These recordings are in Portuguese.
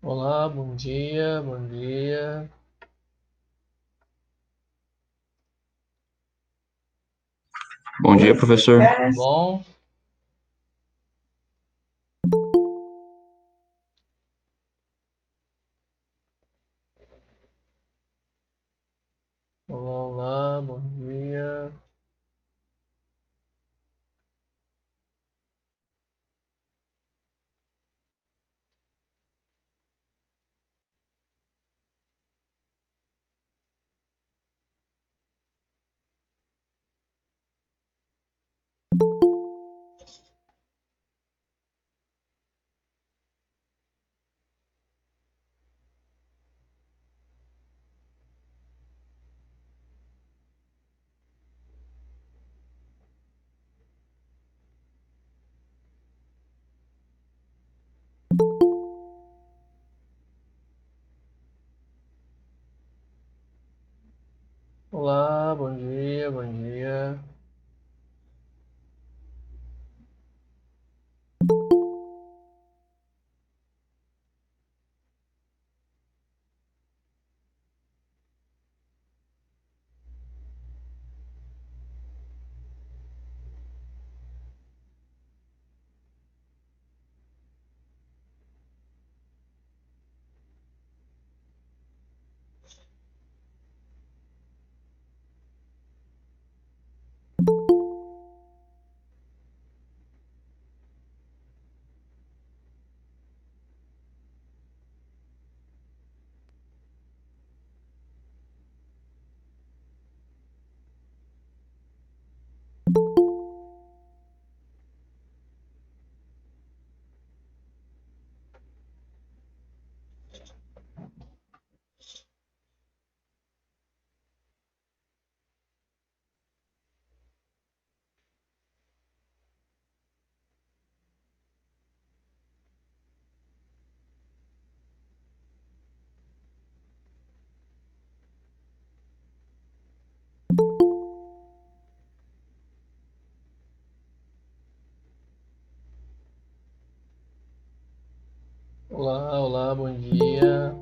Olá, bom dia, bom dia. Bom dia, professor. Tudo bom? Olá, olá, bom dia. Olá, bom dia, bom dia. Olá, olá, bom dia.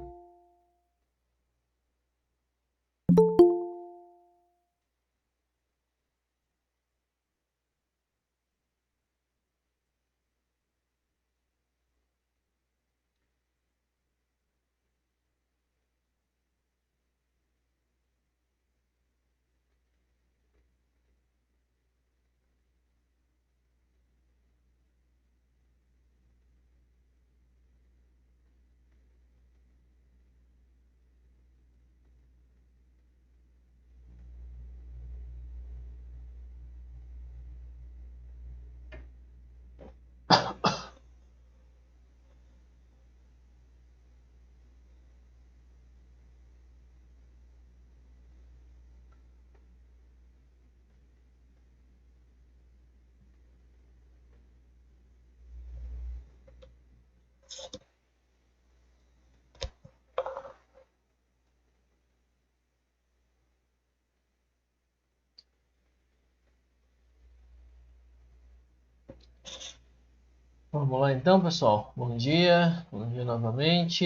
Vamos lá então, pessoal. Bom dia novamente.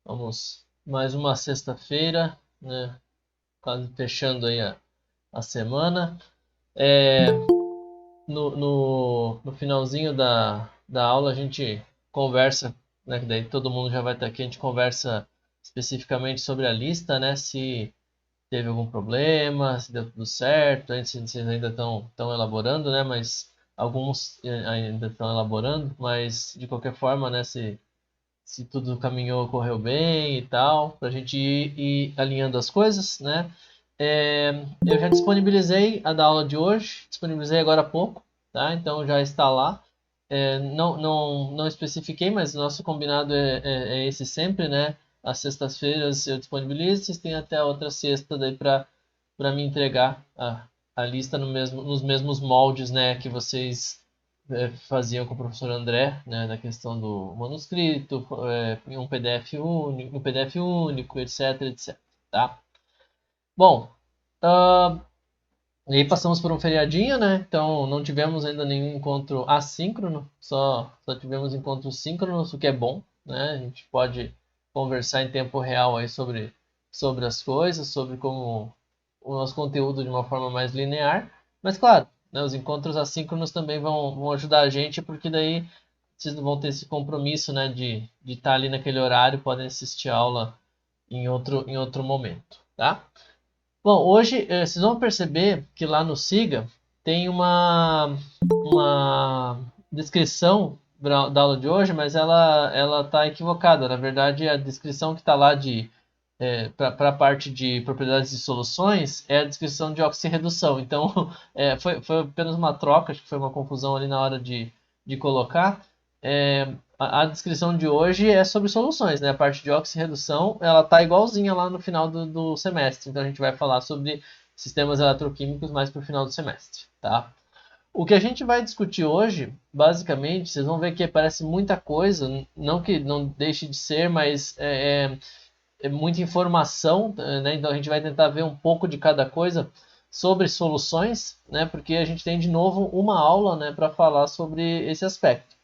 Vamos mais uma sexta-feira, né? Quase fechando aí a semana. É, no finalzinho da aula a gente conversa, né? Que daí todo mundo já vai estar aqui, a gente conversa especificamente sobre a lista, né? Se teve algum problema, se deu tudo certo, antes vocês ainda estão elaborando, né? Mas alguns ainda estão elaborando, mas de qualquer forma, né? Se tudo caminhou, correu bem e tal, para a gente ir alinhando as coisas, né? Eu já disponibilizei a da aula de hoje, disponibilizei agora há pouco, tá? Então já está lá. Não especifiquei, mas o nosso combinado é esse sempre, né? Às sextas-feiras eu disponibilizo, vocês têm até a outra sexta daí para me entregar a lista nos mesmos moldes, né? Que vocês faziam com o professor André, né, na questão do manuscrito, em um PDF único, etc, etc, tá? Bom, uh, e aí passamos por um feriadinho, né? Então não tivemos ainda nenhum encontro assíncrono, só tivemos encontros síncronos, o que é bom, né? A gente pode conversar em tempo real aí sobre as coisas, sobre como o nosso conteúdo de uma forma mais linear. Mas claro, né, os encontros assíncronos também vão ajudar a gente, porque daí vocês não vão ter esse compromisso, né, de estar ali naquele horário, podem assistir a aula em outro momento, tá? Bom, hoje vocês vão perceber que lá no Siga tem uma descrição da aula de hoje, mas ela está equivocada. Na verdade, a descrição que está lá para a parte de propriedades de soluções é a descrição de oxirredução. Então, foi apenas uma troca, acho que foi uma confusão ali na hora de colocar. A descrição de hoje é sobre soluções, né? A parte de oxirredução, ela tá igualzinha lá no final do semestre. Então, a gente vai falar sobre sistemas eletroquímicos mais para o final do semestre, tá? O que a gente vai discutir hoje, basicamente, vocês vão ver que parece muita coisa, não que não deixe de ser, mas é muita informação, né? Então a gente vai tentar ver um pouco de cada coisa sobre soluções, né? Porque a gente tem de novo uma aula, né, para falar sobre esse aspecto.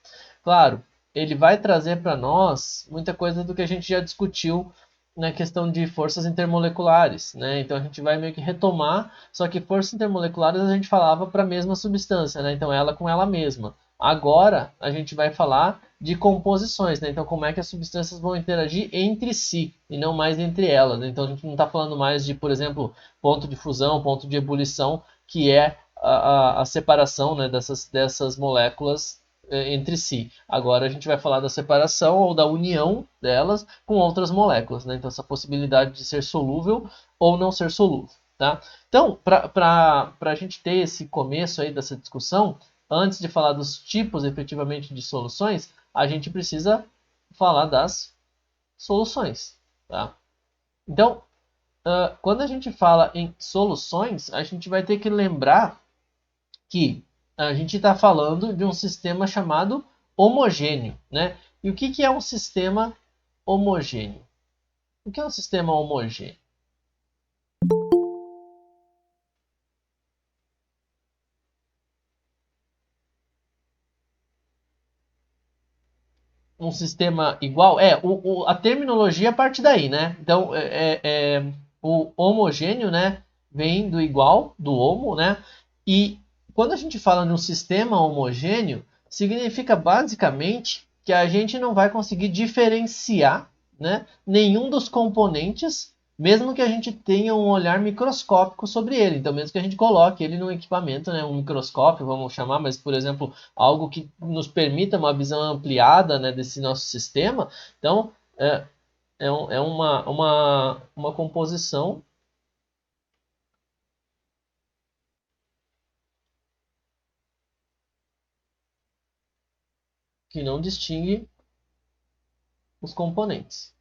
Claro, ele vai trazer para nós muita coisa do que a gente já discutiu na questão de forças intermoleculares, né? Então a gente vai meio que retomar, só que forças intermoleculares a gente falava para a mesma substância, né? Então ela com ela mesma. Agora a gente vai falar de composições, né? Então como é que as substâncias vão interagir entre si e não mais entre elas. Então a gente não está falando mais de, por exemplo, ponto de fusão, ponto de ebulição, que é a separação, né, dessas moléculas entre si. Agora a gente vai falar da separação ou da união delas com outras moléculas, né? Então essa possibilidade de ser solúvel ou não ser solúvel, tá? Então, para a gente ter esse começo aí dessa discussão, antes de falar dos tipos efetivamente de soluções, a gente precisa falar das soluções, tá? Então, quando a gente fala em soluções, a gente vai ter que lembrar que a gente está falando de um sistema chamado homogêneo, né? E o que é um sistema homogêneo? O que é um sistema homogêneo? Um sistema igual? A terminologia parte daí, né? Então, o homogêneo, né, vem do igual, do homo, né? E quando a gente fala de um sistema homogêneo, significa basicamente que a gente não vai conseguir diferenciar, né, nenhum dos componentes, mesmo que a gente tenha um olhar microscópico sobre ele. Então, mesmo que a gente coloque ele num equipamento, né, um microscópio, vamos chamar, mas, por exemplo, algo que nos permita uma visão ampliada, né, desse nosso sistema. Então, é uma composição que não distingue os componentes.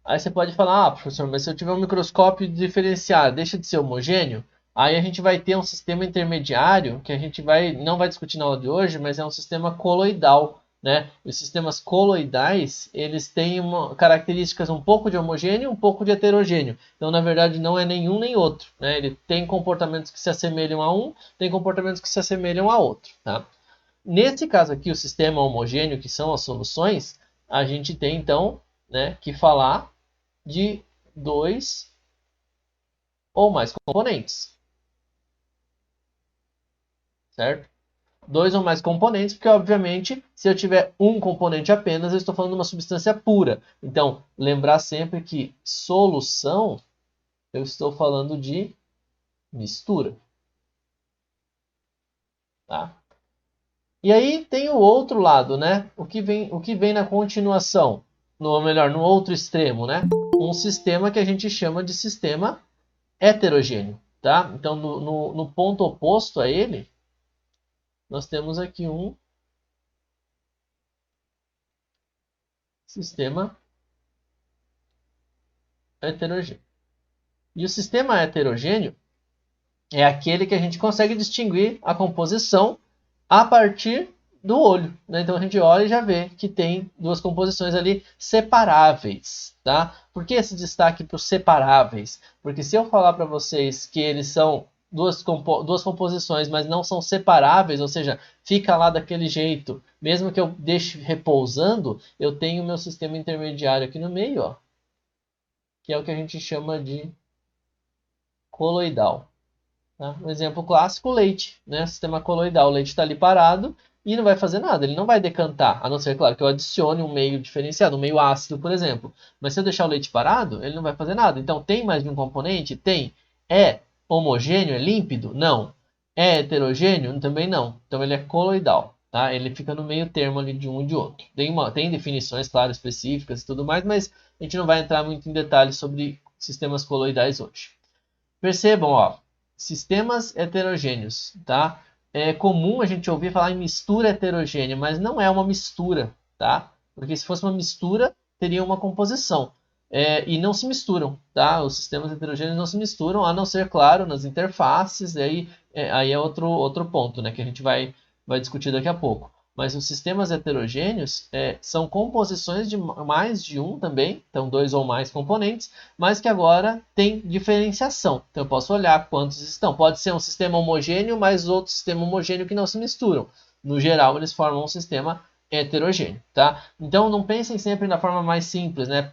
Aí você pode falar, professor, mas se eu tiver um microscópio diferenciado, deixa de ser homogêneo? Aí a gente vai ter um sistema intermediário que a gente não vai discutir na aula de hoje, mas é um sistema coloidal, né? Os sistemas coloidais, eles têm características um pouco de homogêneo e um pouco de heterogêneo. Então, na verdade, não é nenhum nem outro, né? Ele tem comportamentos que se assemelham a um, tem comportamentos que se assemelham a outro, tá? Nesse caso aqui, o sistema homogêneo, que são as soluções, a gente tem então, né, que falar de dois ou mais componentes, certo? Dois ou mais componentes, porque obviamente, se eu tiver um componente apenas, eu estou falando de uma substância pura. Então, lembrar sempre que solução, eu estou falando de mistura, tá? E aí tem o outro lado, né? O que vem na continuação, ou melhor, no outro extremo, né? Um sistema que a gente chama de sistema heterogêneo, tá? Então, no ponto oposto a ele, nós temos aqui um sistema heterogêneo. E o sistema heterogêneo é aquele que a gente consegue distinguir a composição a partir do olho, né? Então a gente olha e já vê que tem duas composições ali separáveis, tá? Por que esse destaque para os separáveis? Porque se eu falar para vocês que eles são duas composições, mas não são separáveis, ou seja, fica lá daquele jeito, mesmo que eu deixe repousando, eu tenho meu sistema intermediário aqui no meio, ó, que é o que a gente chama de coloidal. Tá? Um exemplo clássico, o leite, né? Sistema coloidal, o leite está ali parado e não vai fazer nada, ele não vai decantar, a não ser, claro, que eu adicione um meio diferenciado, um meio ácido, por exemplo. Mas se eu deixar o leite parado, ele não vai fazer nada. Então, tem mais de um componente? Tem. É homogêneo? É límpido? Não. É heterogêneo? Também não. Então, ele é coloidal. Tá? Ele fica no meio termo ali de um e de outro. Tem definições, claro, específicas e tudo mais, mas a gente não vai entrar muito em detalhes sobre sistemas coloidais hoje. Percebam, ó, sistemas heterogêneos, tá? É comum a gente ouvir falar em mistura heterogênea, mas não é uma mistura, tá? Porque se fosse uma mistura, teria uma composição. E não se misturam, tá? Os sistemas heterogêneos não se misturam, a não ser, claro, nas interfaces, aí é outro ponto, né? Que a gente vai discutir daqui a pouco. Mas os sistemas heterogêneos são composições de mais de um também, então dois ou mais componentes, mas que agora tem diferenciação. Então eu posso olhar quantos estão. Pode ser um sistema homogêneo, mas outro sistema homogêneo que não se misturam. No geral, eles formam um sistema heterogêneo, tá? Então não pensem sempre na forma mais simples, né?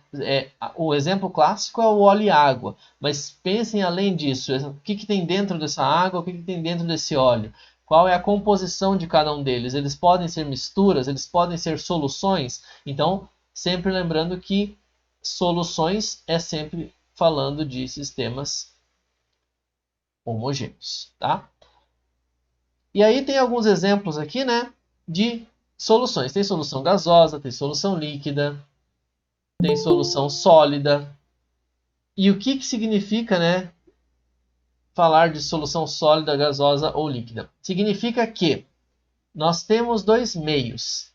O exemplo clássico é o óleo e água, mas pensem além disso. O que tem dentro dessa água, o que tem dentro desse óleo? Qual é a composição de cada um deles? Eles podem ser misturas, eles podem ser soluções. Então, sempre lembrando que soluções é sempre falando de sistemas homogêneos, tá? E aí tem alguns exemplos aqui, né, de soluções. Tem solução gasosa, tem solução líquida, tem solução sólida. E o que significa, né, falar de solução sólida, gasosa ou líquida? Significa que nós temos dois meios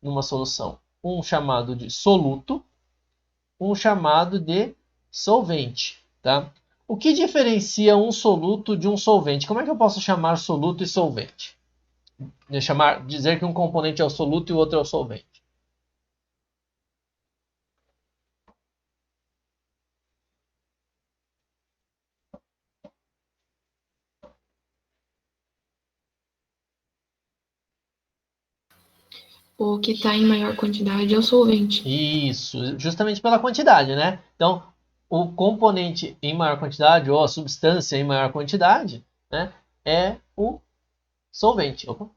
numa solução. Um chamado de soluto, um chamado de solvente, tá? O que diferencia um soluto de um solvente? Como é que eu posso chamar soluto e solvente? Dizer que um componente é o soluto e o outro é o solvente. O que está em maior quantidade é o solvente. Isso, justamente pela quantidade, né? Então, o componente em maior quantidade, ou a substância em maior quantidade, né, é o solvente. Opa.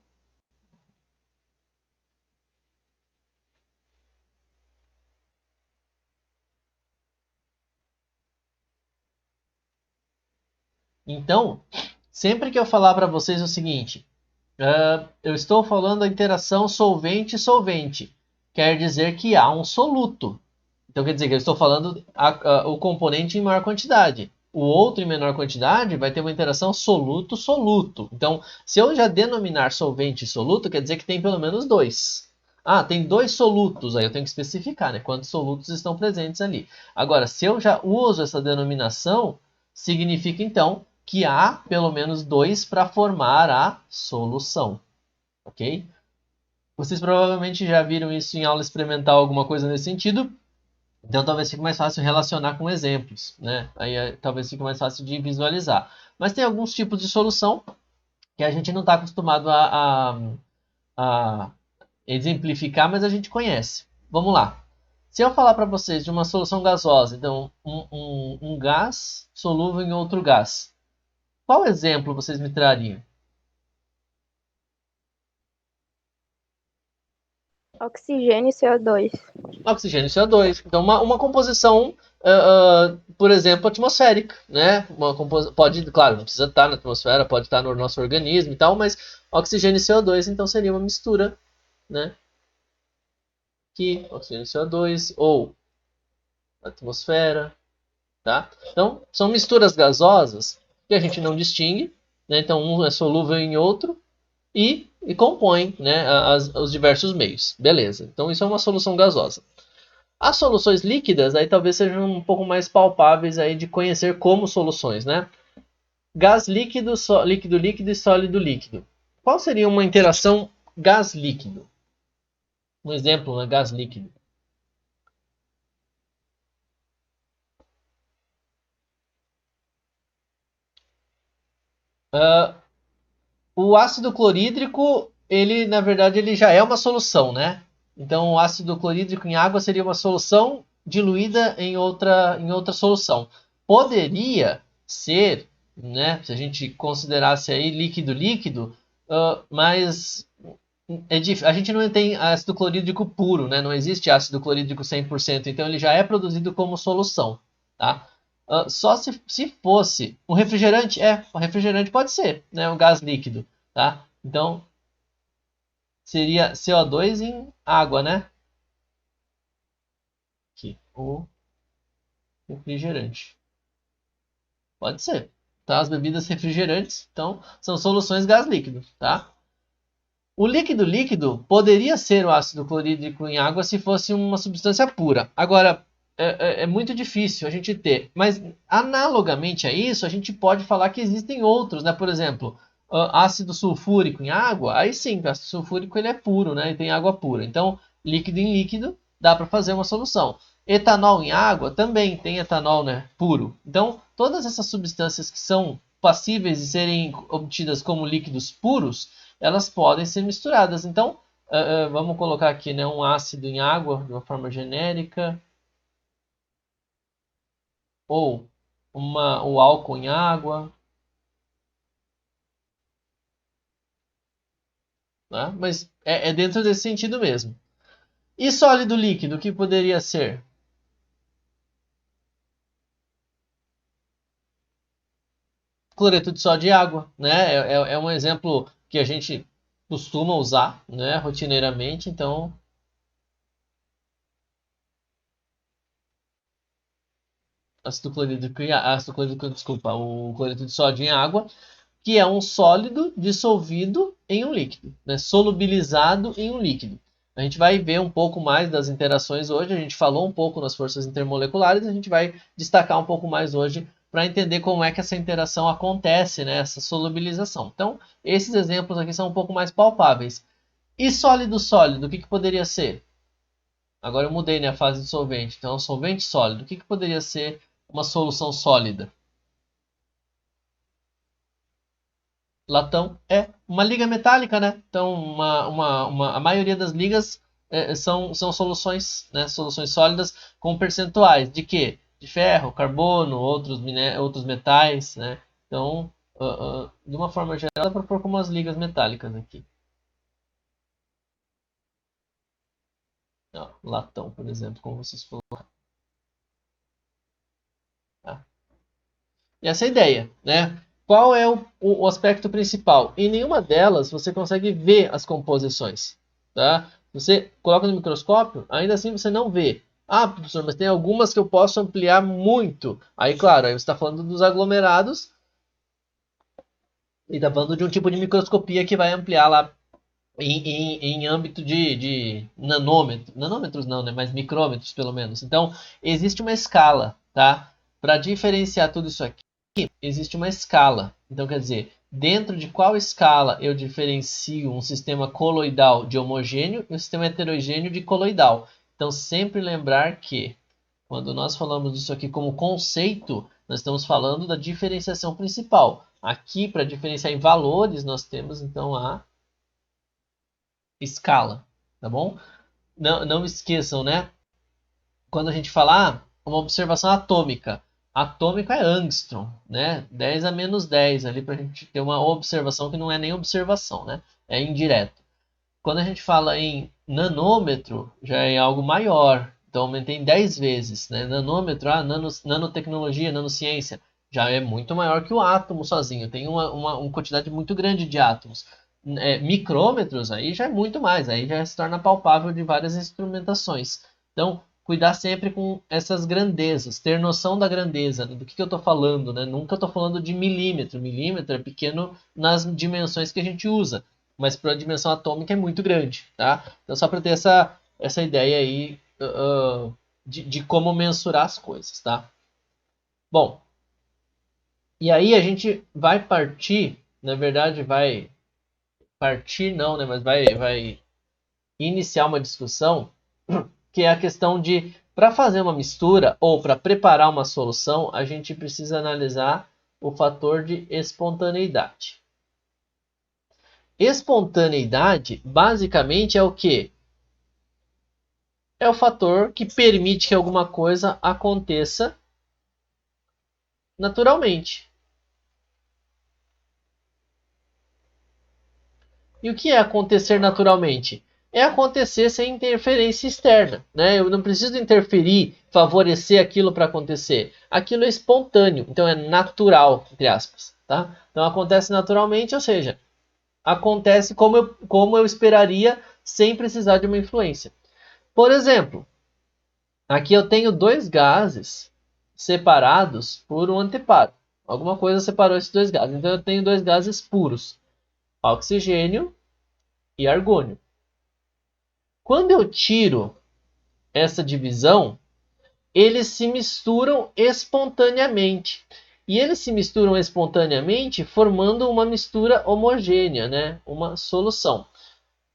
Então, sempre que eu falar para vocês o seguinte, eu estou falando da interação solvente-solvente, quer dizer que há um soluto. Então quer dizer que eu estou falando o componente em maior quantidade. O outro em menor quantidade vai ter uma interação soluto-soluto. Então, se eu já denominar solvente e soluto, quer dizer que tem pelo menos dois. Ah, tem dois solutos, aí eu tenho que especificar, né? Quantos solutos estão presentes ali. Agora, se eu já uso essa denominação, significa então que há pelo menos dois para formar a solução, ok? Vocês provavelmente já viram isso em aula experimental, alguma coisa nesse sentido, então talvez fique mais fácil relacionar com exemplos, né? Aí talvez fique mais fácil de visualizar. Mas tem alguns tipos de solução que a gente não está acostumado a exemplificar, mas a gente conhece. Vamos lá. Se eu falar para vocês de uma solução gasosa, então um gás solúvel em outro gás, qual exemplo vocês me trariam? Oxigênio e CO2. Oxigênio e CO2. Então, uma composição, por exemplo, atmosférica, né? Pode, claro, não precisa estar na atmosfera, pode estar no nosso organismo e tal, mas oxigênio e CO2, então seria uma mistura, né? Que oxigênio e CO2 ou atmosfera, tá? Então, são misturas gasosas que a gente não distingue, né? Então, um é solúvel em outro e compõem, né, os diversos meios. Beleza. Então, isso é uma solução gasosa. As soluções líquidas aí talvez sejam um pouco mais palpáveis aí de conhecer como soluções, né? Gás líquido, líquido líquido e sólido líquido. Qual seria uma interação gás líquido? Um exemplo, né? Gás líquido. O ácido clorídrico, ele na verdade ele já é uma solução, né? Então o ácido clorídrico em água seria uma solução diluída em outra solução. Poderia ser, né, se a gente considerasse aí líquido, mas a gente não tem ácido clorídrico puro, né? Não existe ácido clorídrico 100%, então ele já é produzido como solução, tá? Só se fosse um refrigerante, o refrigerante pode ser, né? Um gás líquido, tá? Então seria CO2 em água, né? Aqui, o refrigerante. Pode ser, tá? As bebidas refrigerantes, então, são soluções gás líquido, tá? O líquido poderia ser o ácido clorídrico em água se fosse uma substância pura. Agora, é muito difícil a gente ter. Mas, analogamente a isso, a gente pode falar que existem outros, né? Por exemplo, ácido sulfúrico em água. Aí sim, o ácido sulfúrico ele é puro, né? E tem água pura. Então, líquido em líquido, dá para fazer uma solução. Etanol em água também tem etanol, né? Puro. Então, todas essas substâncias que são passíveis de serem obtidas como líquidos puros, elas podem ser misturadas. Então, vamos colocar aqui, né, um ácido em água de uma forma genérica, ou o álcool em água, né? Mas é dentro desse sentido mesmo. E sólido líquido, o que poderia ser? Cloreto de sódio e água, né? É um exemplo que a gente costuma usar, né, rotineiramente. Então, desculpa, o cloreto de sódio em água, que é um sólido dissolvido em um líquido, né? Solubilizado em um líquido. A gente vai ver um pouco mais das interações hoje, a gente falou um pouco nas forças intermoleculares, a gente vai destacar um pouco mais hoje para entender como é que essa interação acontece, né? Essa solubilização. Então, esses exemplos aqui são um pouco mais palpáveis. E sólido, o que poderia ser? Agora eu mudei, né, a fase de solvente. Então, solvente sólido, o que poderia ser uma solução sólida? Latão é uma liga metálica, né? Então, a maioria das ligas são soluções, né? Soluções sólidas com percentuais de quê? De ferro, carbono, outros metais, né? Então, de uma forma geral, dá para pôr como as ligas metálicas aqui. Ó, latão, por exemplo, como vocês colocaram. Tá? E essa é a ideia, né? Qual é o aspecto principal? Em nenhuma delas você consegue ver as composições, tá? Você coloca no microscópio, ainda assim você não vê. Ah, professor, mas tem algumas que eu posso ampliar muito. Aí, claro, aí você está falando dos aglomerados e está falando de um tipo de microscopia que vai ampliar lá em âmbito de nanômetros. Nanômetros não, né? Mas micrômetros, pelo menos. Então, existe uma escala, tá? Para diferenciar tudo isso aqui, existe uma escala. Então, quer dizer, dentro de qual escala eu diferencio um sistema coloidal de homogêneo e um sistema heterogêneo de coloidal? Então, sempre lembrar que, quando nós falamos disso aqui como conceito, nós estamos falando da diferenciação principal. Aqui, para diferenciar em valores, nós temos, então, a escala, tá bom? Não esqueçam, né? Quando a gente fala uma observação atômica, atômico é angstrom, né? 10 a menos 10 ali para a gente ter uma observação que não é nem observação, né? É indireto. Quando a gente fala em nanômetro, já é algo maior, então aumentei em 10 vezes, né? Nanômetro, nanotecnologia, nanociência, já é muito maior que o átomo sozinho, tem uma quantidade muito grande de átomos. Micrômetros, aí já é muito mais, aí já se torna palpável de várias instrumentações. Então, cuidar sempre com essas grandezas, ter noção da grandeza, né? Do que eu estou falando, né? Nunca estou falando de milímetro, milímetro é pequeno nas dimensões que a gente usa, mas para a dimensão atômica é muito grande, tá? Então, só para ter essa ideia aí de como mensurar as coisas, tá? Bom, e aí a gente vai partir, na verdade vai partir não, né? Mas vai iniciar uma discussão que é a questão de, para fazer uma mistura ou para preparar uma solução, a gente precisa analisar o fator de espontaneidade. Espontaneidade, basicamente, é o quê? É o fator que permite que alguma coisa aconteça naturalmente. E o que é acontecer naturalmente? É acontecer sem interferência externa, né? Eu não preciso interferir, favorecer aquilo para acontecer. Aquilo é espontâneo, então é natural, entre aspas, tá? Então acontece naturalmente, ou seja, acontece como eu esperaria, sem precisar de uma influência. Por exemplo, aqui eu tenho dois gases separados por um anteparo. Alguma coisa separou esses dois gases. Então eu tenho dois gases puros, oxigênio e argônio. Quando eu tiro essa divisão, eles se misturam espontaneamente. E eles se misturam espontaneamente formando uma mistura homogênea, né? Uma solução.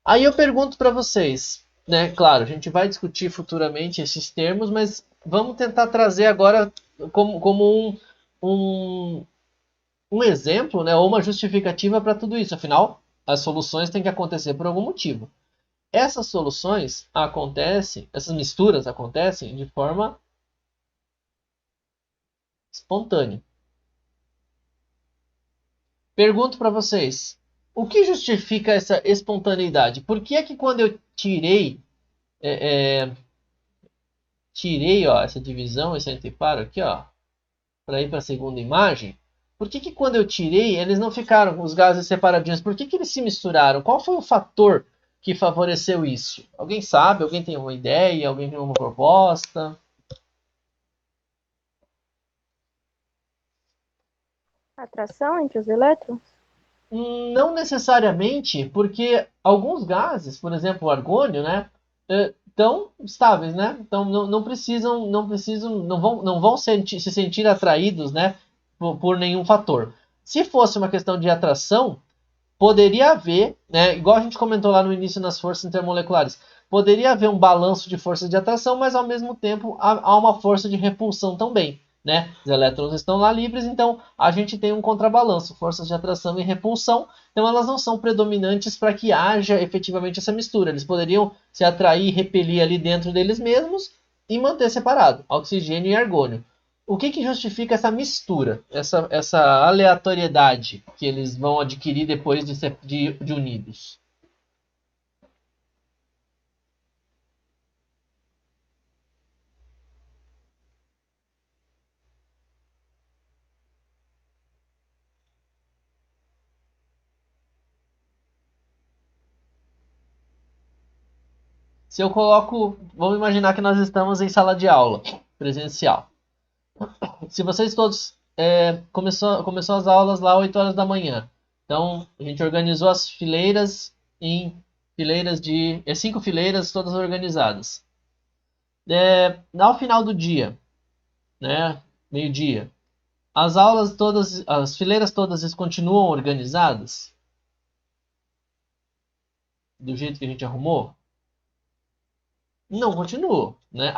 Aí eu pergunto para vocês, né? Claro, a gente vai discutir futuramente esses termos, mas vamos tentar trazer agora como um exemplo, né? Ou uma justificativa para tudo isso. Afinal, as soluções têm que acontecer por algum motivo. Essas soluções acontecem, essas misturas acontecem de forma espontânea. Pergunto para vocês, o que justifica essa espontaneidade? Por que é que quando eu tirei ó, essa divisão, esse anteparo aqui, ó, para ir para a segunda imagem, por que quando eu tirei eles não ficaram os gases separadinhos? Por que eles se misturaram? Qual foi o fator que favoreceu isso? Alguém sabe? Alguém tem uma ideia? Alguém tem uma proposta? Atração entre os elétrons? Não necessariamente, porque alguns gases, por exemplo, o argônio, né, estão estáveis, né? Então não vão se sentir atraídos, né, por nenhum fator. Se fosse uma questão de atração, poderia haver, né, igual a gente comentou lá no início nas forças intermoleculares, poderia haver um balanço de força de atração, mas ao mesmo tempo há uma força de repulsão também. Né? Os elétrons estão lá livres, então a gente tem um contrabalanço, forças de atração e repulsão, então elas não são predominantes para que haja efetivamente essa mistura. Eles poderiam se atrair e repelir ali dentro deles mesmos e manter separado, oxigênio e argônio. O que justifica essa mistura, essa aleatoriedade que eles vão adquirir depois de unidos? Se eu coloco, vamos imaginar que nós estamos em sala de aula presencial. Se vocês todos começou as aulas lá 8 horas da manhã. Então, a gente organizou as fileiras em fileiras de 5 fileiras todas organizadas. Ao final do dia, né, meio-dia, as fileiras todas continuam organizadas do jeito que a gente arrumou? Não continuam, né?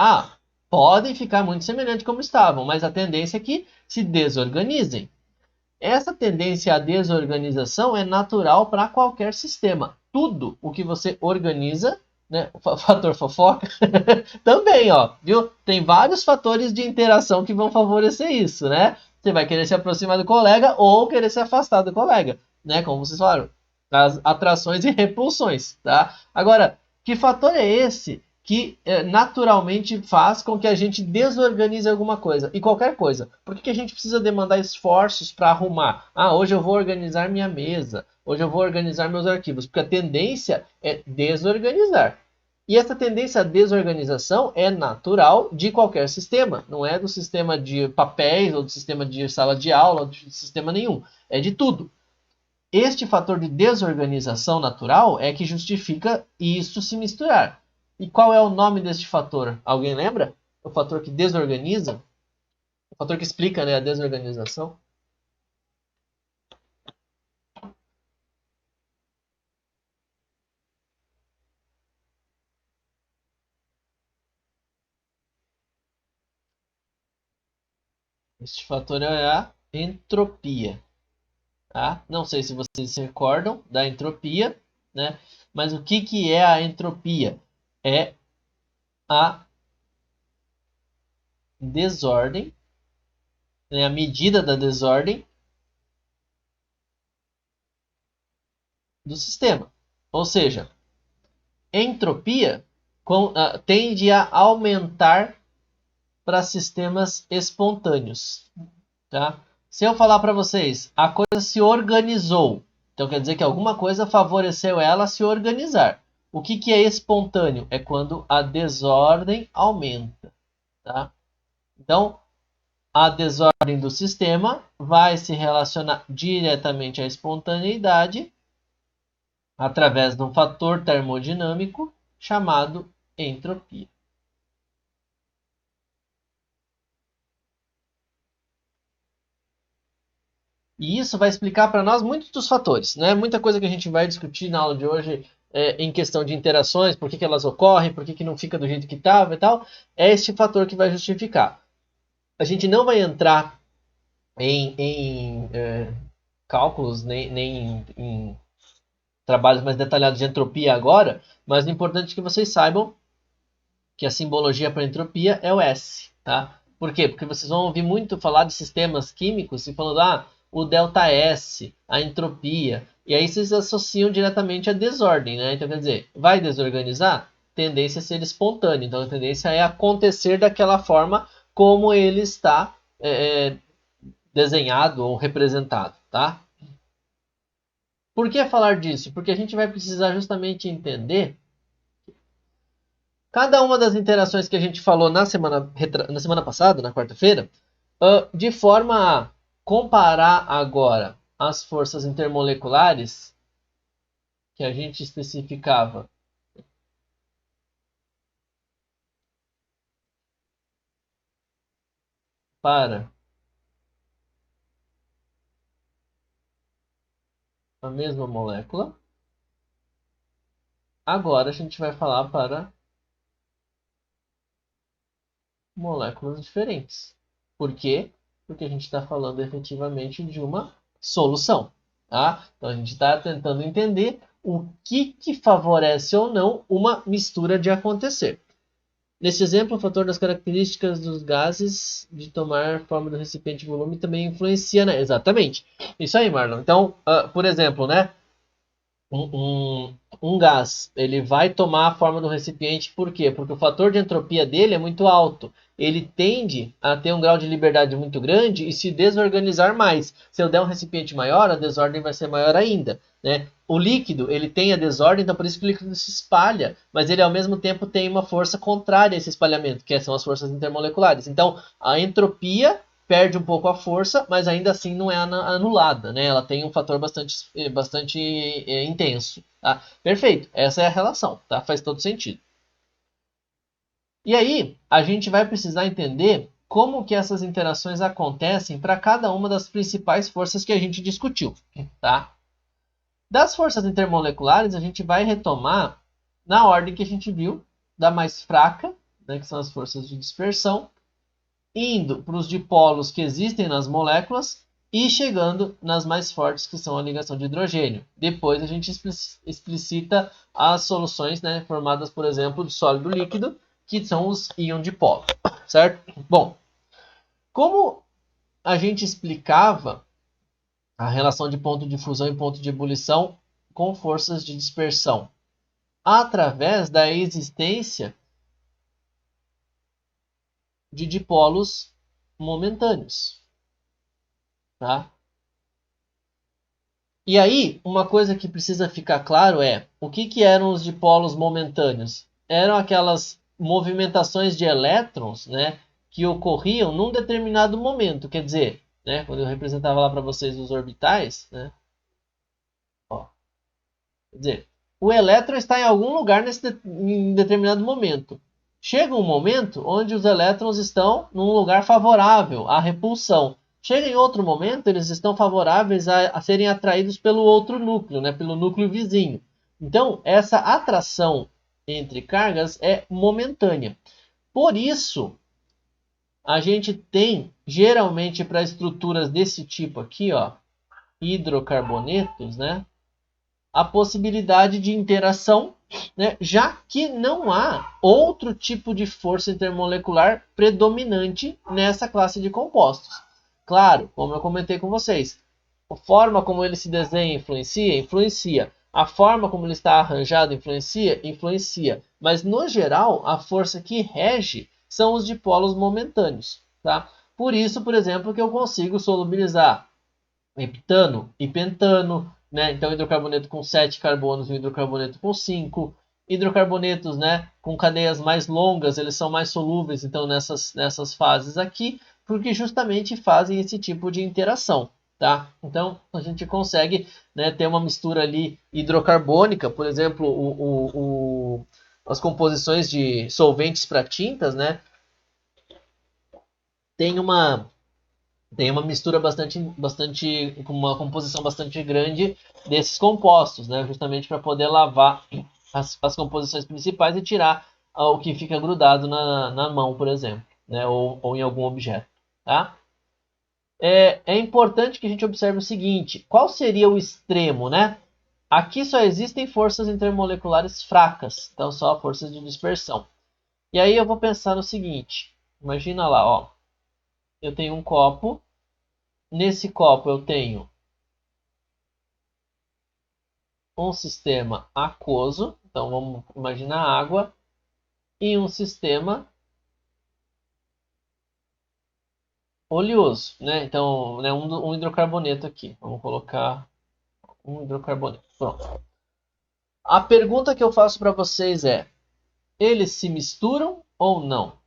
Podem ficar muito semelhantes como estavam, mas a tendência é que se desorganizem. Essa tendência à desorganização é natural para qualquer sistema. Tudo o que você organiza, né, o fator fofoca, também, ó, viu? Tem vários fatores de interação que vão favorecer isso, né? Você vai querer se aproximar do colega ou querer se afastar do colega, né? Como vocês falaram, as atrações e repulsões, tá? Agora, que fator é esse que naturalmente faz com que a gente desorganize alguma coisa, e qualquer coisa? Por que a gente precisa demandar esforços para arrumar? Hoje eu vou organizar minha mesa, hoje eu vou organizar meus arquivos, porque a tendência é desorganizar. E essa tendência à desorganização é natural de qualquer sistema, não é do sistema de papéis, ou do sistema de sala de aula, ou de sistema nenhum, é de tudo. Este fator de desorganização natural é que justifica isso se misturar. E qual é o nome deste fator? Alguém lembra? O fator que desorganiza? O fator que explica, né, a desorganização? Este fator é a entropia. Tá? Não sei se vocês se recordam da entropia, né? Mas o que é a entropia? É a desordem, né? A medida da desordem do sistema. Ou seja, entropia tende a aumentar para sistemas espontâneos. Tá? Se eu falar para vocês, a coisa se organizou, então quer dizer que alguma coisa favoreceu ela a se organizar. O que é espontâneo? É quando a desordem aumenta. Tá? Então, a desordem do sistema vai se relacionar diretamente à espontaneidade através de um fator termodinâmico chamado entropia. E isso vai explicar para nós muitos dos fatores, né? Muita coisa que a gente vai discutir na aula de hoje em questão de interações, por que elas ocorrem, por que não fica do jeito que estava e tal, é este fator que vai justificar. A gente não vai entrar em cálculos, nem em trabalhos mais detalhados de entropia agora, mas o importante é que vocês saibam que a simbologia para entropia é o S, tá? Por quê? Porque vocês vão ouvir muito falar de sistemas químicos e falando, o delta S, a entropia, e aí vocês associam diretamente a desordem, né? Então, quer dizer, vai desorganizar? Tendência a ser espontâneo, então a tendência é acontecer daquela forma como ele está desenhado ou representado, tá? Por que falar disso? Porque a gente vai precisar justamente entender cada uma das interações que a gente falou na semana passada, na quarta-feira, de forma a comparar agora as forças intermoleculares que a gente especificava para a mesma molécula. Agora a gente vai falar para moléculas diferentes. Por quê? Porque a gente está falando efetivamente de uma solução. Tá? Então a gente está tentando entender o que favorece ou não uma mistura de acontecer. Nesse exemplo, o fator das características dos gases de tomar forma do recipiente e volume também influencia, né? Exatamente. Isso aí, Marlon. Então, por exemplo, né? Um gás, ele vai tomar a forma do recipiente, por quê? Porque o fator de entropia dele é muito alto. Ele tende a ter um grau de liberdade muito grande e se desorganizar mais. Se eu der um recipiente maior, a desordem vai ser maior ainda, né? O líquido, ele tem a desordem, então por isso que o líquido se espalha, mas ele ao mesmo tempo tem uma força contrária a esse espalhamento, que são as forças intermoleculares. Então, a entropia perde um pouco a força, mas ainda assim não é anulada, né? Ela tem um fator bastante intenso, tá? Perfeito, essa é a relação, tá? Faz todo sentido. E aí, a gente vai precisar entender como que essas interações acontecem para cada uma das principais forças que a gente discutiu, tá? Das forças intermoleculares, a gente vai retomar na ordem que a gente viu, da mais fraca, né, que são as forças de dispersão, indo para os dipolos que existem nas moléculas e chegando nas mais fortes, que são a ligação de hidrogênio. Depois a gente explicita as soluções, né, formadas, por exemplo, de sólido líquido, que são os íons dipolo, certo? Bom, como a gente explicava a relação de ponto de fusão e ponto de ebulição com forças de dispersão? Através da existência de dipolos momentâneos. Tá? E aí, uma coisa que precisa ficar claro é, o que eram os dipolos momentâneos? Eram aquelas movimentações de elétrons, né, que ocorriam num determinado momento. Quer dizer, né, quando eu representava lá para vocês os orbitais, né, quer dizer, o elétron está em algum lugar em determinado momento. Chega um momento onde os elétrons estão num lugar favorável à repulsão. Chega em outro momento, eles estão favoráveis a serem atraídos pelo outro núcleo, né, pelo núcleo vizinho. Então, essa atração entre cargas é momentânea. Por isso, a gente tem geralmente para estruturas desse tipo aqui, ó, hidrocarbonetos, né, a possibilidade de interação, né, já que não há outro tipo de força intermolecular predominante nessa classe de compostos. Claro, como eu comentei com vocês, a forma como ele se desenha influencia? Influencia. A forma como ele está arranjado influencia? Influencia. Mas, no geral, a força que rege são os dipolos momentâneos. Tá? Por isso, por exemplo, que eu consigo solubilizar heptano e pentano, né? Então, hidrocarboneto com 7 carbonos e hidrocarboneto com 5. Hidrocarbonetos, né, com cadeias mais longas, eles são mais solúveis, então, nessas fases aqui, porque justamente fazem esse tipo de interação. Tá? Então, a gente consegue, né, ter uma mistura ali hidrocarbônica, por exemplo, as composições de solventes para tintas, né, tem uma mistura com uma composição bastante grande desses compostos, né? Justamente para poder lavar as composições principais e tirar o que fica grudado na mão, por exemplo, né? Ou em algum objeto. Tá? É importante que a gente observe o seguinte: qual seria o extremo, né? Aqui só existem forças intermoleculares fracas, então só forças de dispersão. E aí eu vou pensar no seguinte: imagina lá, ó, eu tenho um copo. Nesse copo eu tenho um sistema aquoso, então vamos imaginar água, e um sistema oleoso, né? Então, né, um hidrocarboneto aqui. Vamos colocar um hidrocarboneto. Pronto. A pergunta que eu faço para vocês é: eles se misturam ou não?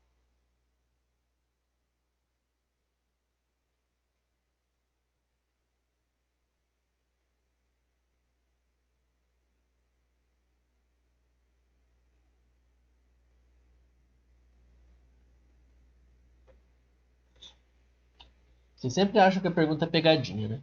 Vocês sempre acham que a pergunta é pegadinha, né?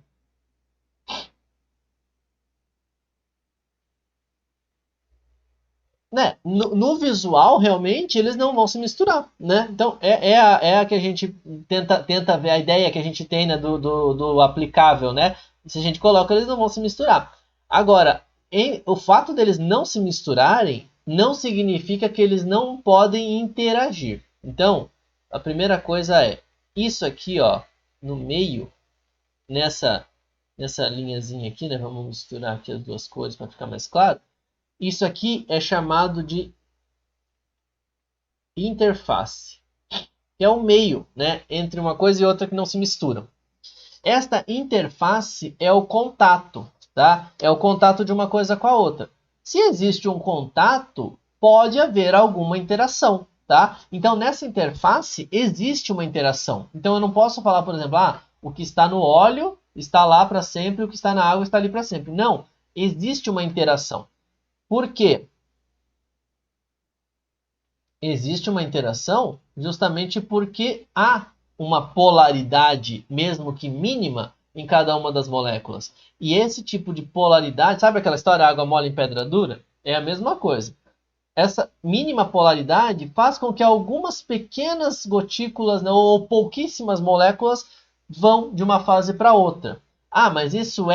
Né? No visual, realmente, eles não vão se misturar, né? Então, é a que a gente tenta ver, a ideia que a gente tem, né, do aplicável, né? Se a gente coloca, eles não vão se misturar. Agora, o fato deles não se misturarem não significa que eles não podem interagir. Então, a primeira coisa é, isso aqui, ó, no meio, nessa linhazinha aqui, né? Vamos misturar aqui as duas cores para ficar mais claro. Isso aqui é chamado de interface, que é o meio, né, entre uma coisa e outra que não se misturam. Esta interface é o contato, tá? É o contato de uma coisa com a outra. Se existe um contato, pode haver alguma interação, tá? Então, nessa interface existe uma interação. Então, eu não posso falar, por exemplo, o que está no óleo está lá para sempre, o que está na água está ali para sempre. Não, existe uma interação. Por quê? Existe uma interação justamente porque há uma polaridade, mesmo que mínima, em cada uma das moléculas. E esse tipo de polaridade, sabe aquela história água mole em pedra dura? É a mesma coisa. Essa mínima polaridade faz com que algumas pequenas gotículas, né, ou pouquíssimas moléculas vão de uma fase para outra. Mas isso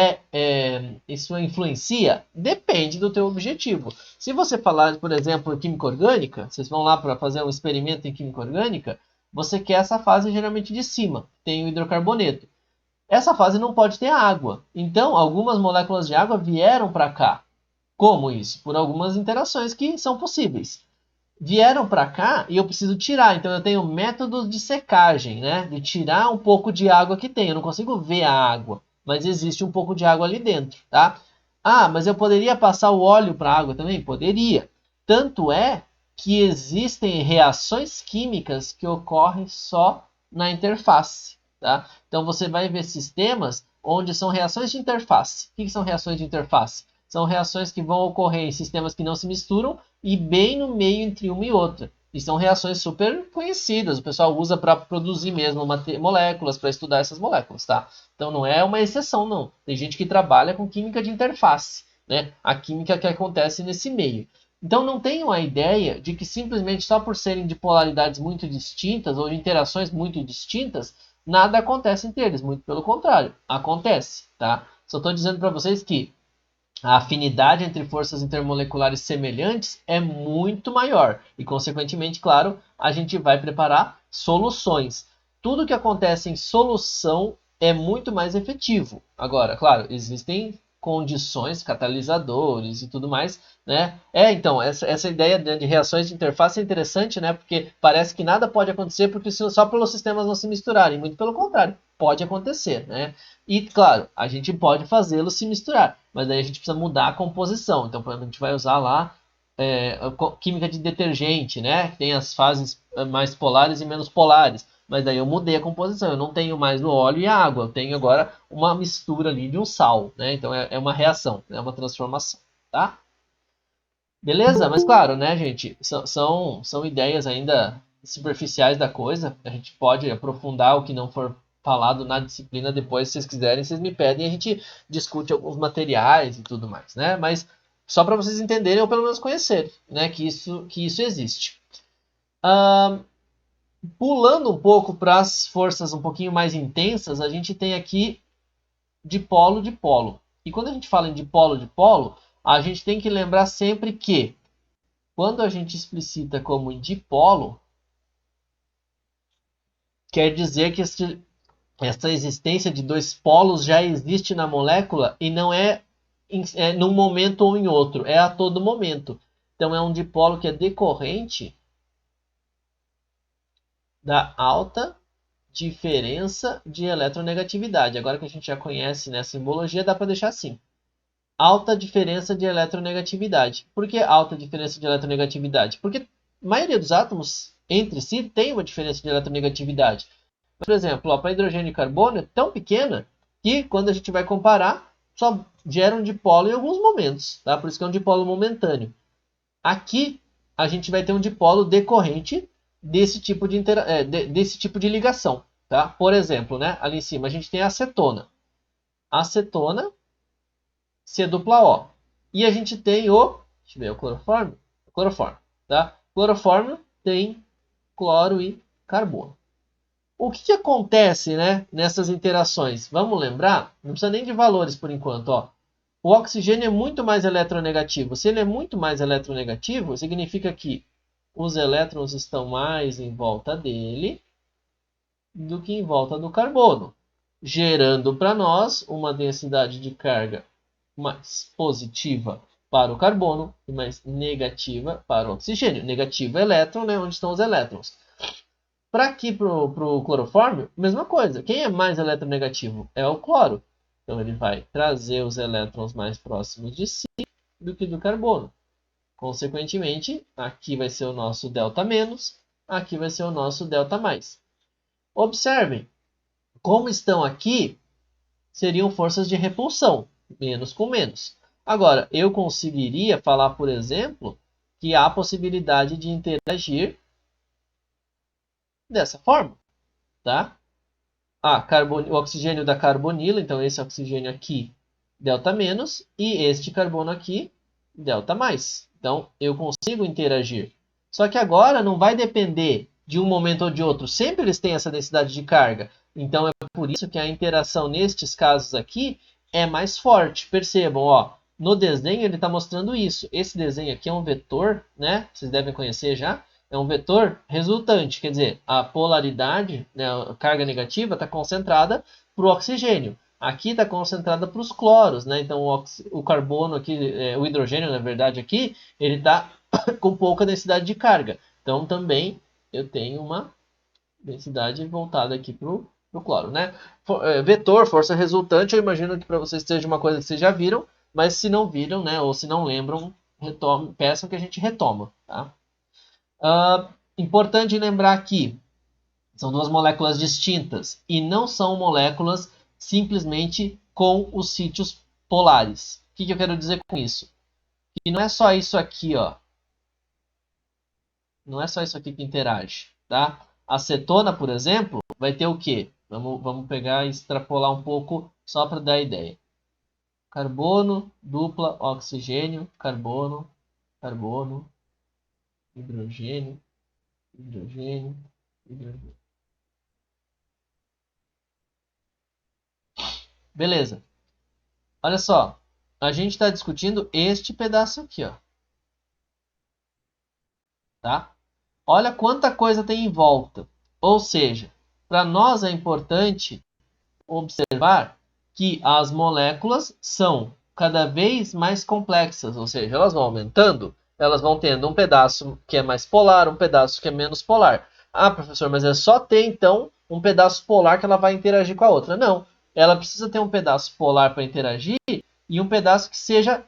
influencia? Depende do teu objetivo. Se você falar, por exemplo, em química orgânica, vocês vão lá para fazer um experimento em química orgânica, você quer essa fase geralmente de cima, tem o hidrocarboneto. Essa fase não pode ter água. Então, algumas moléculas de água vieram para cá. Como isso? Por algumas interações que são possíveis. Vieram para cá e eu preciso tirar. Então eu tenho métodos de secagem, né? De tirar um pouco de água que tem. Eu não consigo ver a água, mas existe um pouco de água ali dentro, tá? Mas eu poderia passar o óleo para a água também? Poderia. Tanto é que existem reações químicas que ocorrem só na interface, tá? Então você vai ver sistemas onde são reações de interface. O que são reações de interface? São reações que vão ocorrer em sistemas que não se misturam e bem no meio entre uma e outra. E são reações super conhecidas. O pessoal usa para produzir mesmo moléculas, para estudar essas moléculas, tá? Então não é uma exceção, não. Tem gente que trabalha com química de interface, né? A química que acontece nesse meio. Então não tenham a ideia de que simplesmente só por serem de polaridades muito distintas ou de interações muito distintas, nada acontece entre eles, muito pelo contrário, acontece, tá? Só estou dizendo para vocês que a afinidade entre forças intermoleculares semelhantes é muito maior e, consequentemente, claro, a gente vai preparar soluções. Tudo que acontece em solução é muito mais efetivo. Agora, claro, existem condições, catalisadores e tudo mais, né? Então, essa ideia de reações de interface é interessante, né? Porque parece que nada pode acontecer porque só pelos sistemas não se misturarem. Muito pelo contrário, pode acontecer, né? E, claro, a gente pode fazê-lo se misturar, mas aí a gente precisa mudar a composição. Então, por exemplo, a gente vai usar lá química de detergente, né? Que tem as fases mais polares e menos polares. Mas daí eu mudei a composição, eu não tenho mais o óleo e a água, eu tenho agora uma mistura ali de um sal, né? Então é uma reação, é uma transformação, tá? Beleza? Mas claro, né, gente, são ideias ainda superficiais da coisa, a gente pode aprofundar o que não for falado na disciplina depois, se vocês quiserem, vocês me pedem, a gente discute alguns materiais e tudo mais, né? Mas só para vocês entenderem ou pelo menos conhecerem, né, que isso existe. Pulando um pouco para as forças um pouquinho mais intensas, a gente tem aqui dipolo de polo. E quando a gente fala em dipolo de polo, a gente tem que lembrar sempre que quando a gente explicita como dipolo, quer dizer que essa existência de dois polos já existe na molécula e não é num momento ou em outro, é a todo momento. Então é um dipolo que é decorrente da alta diferença de eletronegatividade. Agora que a gente já conhece, né, a simbologia, dá para deixar assim. Alta diferença de eletronegatividade. Por que alta diferença de eletronegatividade? Porque a maioria dos átomos entre si tem uma diferença de eletronegatividade. Por exemplo, para hidrogênio e carbono é tão pequena que quando a gente vai comparar, só gera um dipolo em alguns momentos. Tá? Por isso que é um dipolo momentâneo. Aqui a gente vai ter um dipolo decorrente desse tipo desse tipo de ligação. Tá? Por exemplo, né, ali em cima a gente tem a acetona. Acetona, C-O. E a gente tem deixa eu ver, o cloroforme? Cloroforme, tá? Cloroforme tem cloro e carbono. O que acontece, né, nessas interações? Vamos lembrar? Não precisa nem de valores por enquanto. Ó. O oxigênio é muito mais eletronegativo. Se ele é muito mais eletronegativo, significa que os elétrons estão mais em volta dele do que em volta do carbono, gerando para nós uma densidade de carga mais positiva para o carbono e mais negativa para o oxigênio. Negativo é elétron, né, onde estão os elétrons. Para aqui, para o clorofórmio, mesma coisa. Quem é mais eletronegativo? É o cloro. Então ele vai trazer os elétrons mais próximos de si do que do carbono. Consequentemente, aqui vai ser o nosso delta menos, aqui vai ser o nosso delta mais. Observem, como estão aqui, seriam forças de repulsão, menos com menos. Agora, eu conseguiria falar, por exemplo, que há a possibilidade de interagir dessa forma, tá? O oxigênio da carbonila, então esse oxigênio aqui, delta menos, e este carbono aqui, delta mais. Então, eu consigo interagir. Só que agora não vai depender de um momento ou de outro. Sempre eles têm essa densidade de carga. Então, é por isso que a interação nestes casos aqui é mais forte. Percebam, ó, no desenho ele está mostrando isso. Esse desenho aqui é um vetor, né? Vocês devem conhecer já. É um vetor resultante, quer dizer, a polaridade, né, a carga negativa está concentrada para o oxigênio. Aqui está concentrada para os cloros, né? Então o carbono aqui, o hidrogênio, na verdade, aqui, ele está com pouca densidade de carga. Então também eu tenho uma densidade voltada aqui para o cloro, né? Vetor, força resultante, eu imagino que para vocês seja uma coisa que vocês já viram, mas se não viram, né, ou se não lembram, peçam que a gente retoma, tá? Importante lembrar que são duas moléculas distintas e não são moléculas simplesmente com os sítios polares. O que eu quero dizer com isso? Que não é só isso aqui, ó. Não é só isso aqui que interage, tá? A acetona, por exemplo, vai ter o quê? Vamos pegar e extrapolar um pouco só para dar ideia. Carbono, dupla, oxigênio, carbono, carbono, hidrogênio, hidrogênio, hidrogênio. Beleza. Olha só, a gente está discutindo este pedaço aqui, ó. Tá? Olha quanta coisa tem em volta. Ou seja, para nós é importante observar que as moléculas são cada vez mais complexas, ou seja, elas vão aumentando, elas vão tendo um pedaço que é mais polar, um pedaço que é menos polar. Ah, professor, mas é só ter então um pedaço polar que ela vai interagir com a outra. Não, ela precisa ter um pedaço polar para interagir e um pedaço que seja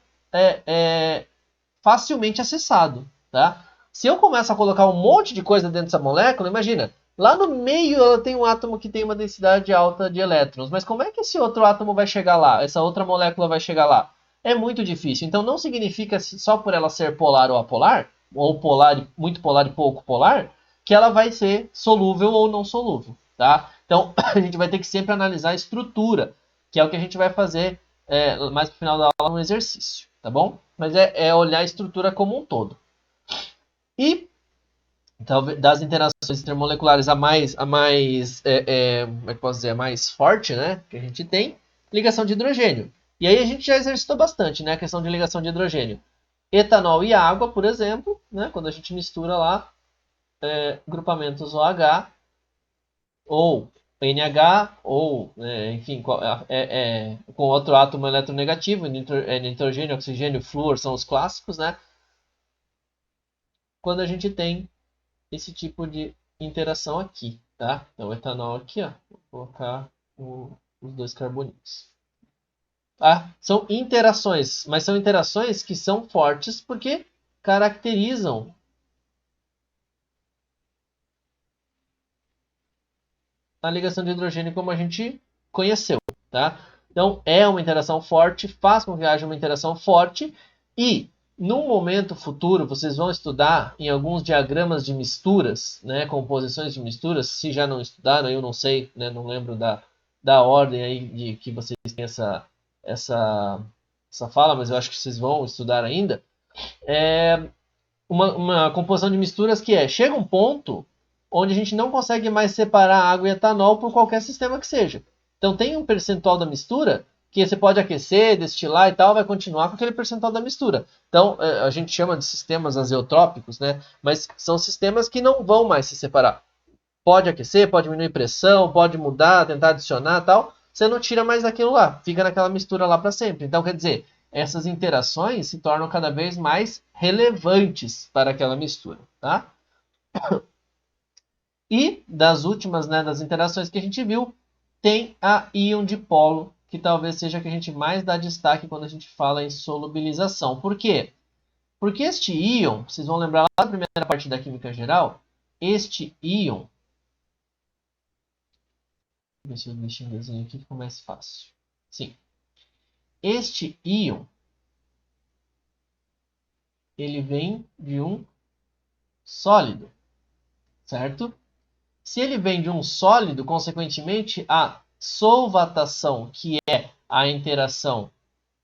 facilmente acessado, tá? Se eu começo a colocar um monte de coisa dentro dessa molécula, imagina, lá no meio ela tem um átomo que tem uma densidade alta de elétrons, mas como é que esse outro átomo vai chegar lá? Essa outra molécula vai chegar lá? É muito difícil. Então não significa só por ela ser polar ou apolar, ou polar, muito polar e pouco polar, que ela vai ser solúvel ou não solúvel, tá? Então a gente vai ter que sempre analisar a estrutura, que é o que a gente vai fazer mais pro final da aula no exercício, tá bom? Mas é olhar a estrutura como um todo. E talvez das interações intermoleculares como é que posso dizer, a mais forte, né, que a gente tem, ligação de hidrogênio. E aí a gente já exercitou bastante, né, a questão de ligação de hidrogênio. Etanol e água, por exemplo, né, quando a gente mistura lá grupamentos OH ou NH ou, enfim, com outro átomo eletronegativo, nitrogênio, oxigênio, flúor são os clássicos, né? Quando a gente tem esse tipo de interação aqui, tá? Então, o etanol aqui, ó, vou colocar os dois carbonídeos. Tá? São interações, mas são interações que são fortes porque caracterizam a ligação de hidrogênio como a gente conheceu, tá? Então, é uma interação forte, faz com que haja uma interação forte e num momento futuro, vocês vão estudar em alguns diagramas de misturas, né, composições de misturas, se já não estudaram, eu não sei, né, não lembro da ordem aí de que vocês têm essa fala, mas eu acho que vocês vão estudar ainda. Uma composição de misturas que chega um ponto onde a gente não consegue mais separar água e etanol por qualquer sistema que seja. Então tem um percentual da mistura que você pode aquecer, destilar e tal, vai continuar com aquele percentual da mistura. Então, a gente chama de sistemas azeotrópicos, né? Mas são sistemas que não vão mais se separar. Pode aquecer, pode diminuir pressão, pode mudar, tentar adicionar e tal. Você não tira mais aquilo lá, fica naquela mistura lá para sempre. Então, quer dizer, essas interações se tornam cada vez mais relevantes para aquela mistura, tá? E das últimas, né, das interações que a gente viu, tem a íon dipolo, que talvez seja a que a gente mais dá destaque quando a gente fala em solubilização. Por quê? Porque este íon, vocês vão lembrar lá da primeira parte da química geral, este íon, deixa eu ver se eu deixo um desenho aqui que ficou mais fácil. Sim. Este íon, ele vem de um sólido, certo? Se ele vem de um sólido, consequentemente, a solvatação, que é a interação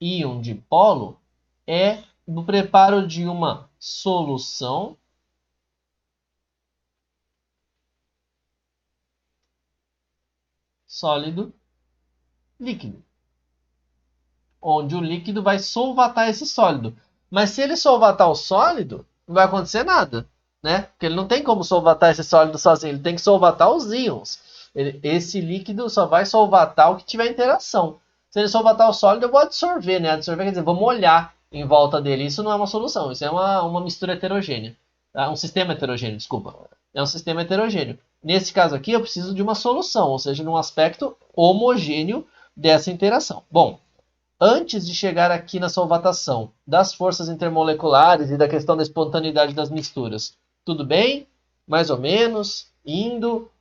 íon-dipolo, é no preparo de uma solução sólido-líquido, onde o líquido vai solvatar esse sólido. Mas se ele solvatar o sólido, não vai acontecer nada, né? Porque ele não tem como solvatar esse sólido sozinho, ele tem que solvatar os íons. Esse líquido só vai solvatar o que tiver interação. Se ele solvatar o sólido, eu vou absorver, né? Absorver quer dizer, vou molhar em volta dele. Isso não é uma solução, isso é uma mistura heterogênea. Tá? Um sistema heterogêneo, desculpa. É um sistema heterogêneo. Nesse caso aqui, eu preciso de uma solução, ou seja, de um aspecto homogêneo dessa interação. Bom, antes de chegar aqui na solvatação das forças intermoleculares e da questão da espontaneidade das misturas, tudo bem? Mais ou menos? Indo?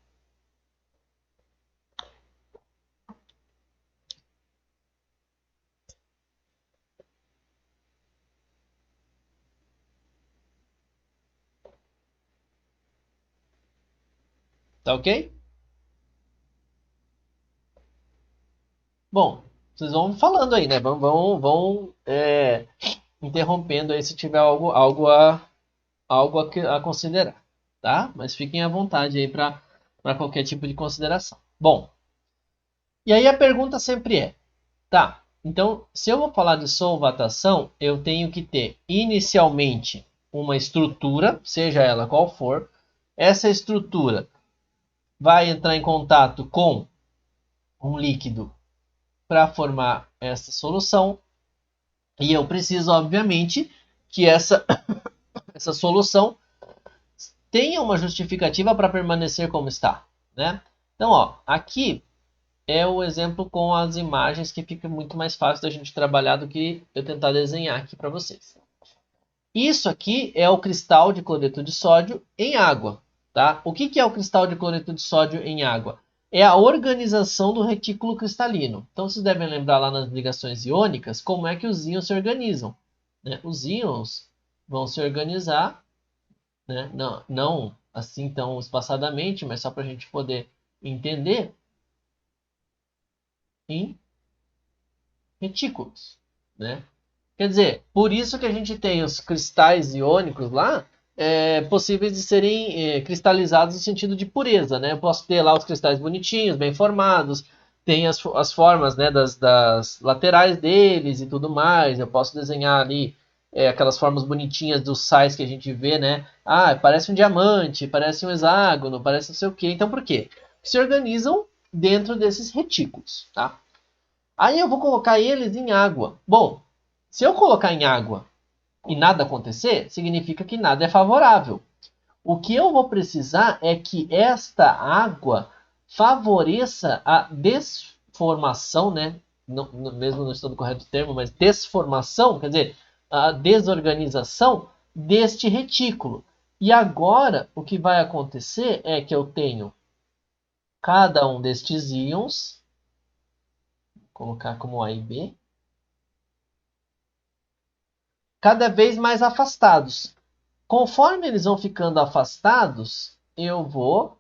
Tá ok? Bom, vocês vão falando aí, né? Vão interrompendo aí se tiver algo a considerar, tá? Mas fiquem à vontade aí para qualquer tipo de consideração. Bom, e aí a pergunta sempre é: Tá, então se eu vou falar de solvatação, eu tenho que ter inicialmente uma estrutura, seja ela qual for. Essa estrutura vai entrar em contato com um líquido para formar essa solução. E eu preciso, obviamente, que essa solução tenha uma justificativa para permanecer como está, né? Então, ó, aqui é o exemplo com as imagens que fica muito mais fácil da gente trabalhar do que eu tentar desenhar aqui para vocês. Isso aqui é o cristal de cloreto de sódio em água, tá? O que é o cristal de cloreto de sódio em água? É a organização do retículo cristalino. Então, vocês devem lembrar lá nas ligações iônicas como é que os íons se organizam, né? Os íons vão se organizar, né? Não assim tão espaçadamente, mas só para a gente poder entender, em retículos, né? Quer dizer, por isso que a gente tem os cristais iônicos lá, possíveis de serem cristalizados no sentido de pureza, né? Eu posso ter lá os cristais bonitinhos, bem formados, tem as formas, né, das laterais deles e tudo mais. Eu posso desenhar ali aquelas formas bonitinhas dos sais que a gente vê, né? Ah, parece um diamante, parece um hexágono, parece não sei o quê. Então, por quê? Se organizam dentro desses retículos, tá? Aí eu vou colocar eles em água. Bom, se eu colocar em água e nada acontecer, significa que nada é favorável. O que eu vou precisar é que esta água favoreça a desformação, né? Mesmo não estou no correto termo, mas desformação, quer dizer, a desorganização deste retículo. E agora, o que vai acontecer é que eu tenho cada um destes íons, vou colocar como A e B, cada vez mais afastados. Conforme eles vão ficando afastados, eu vou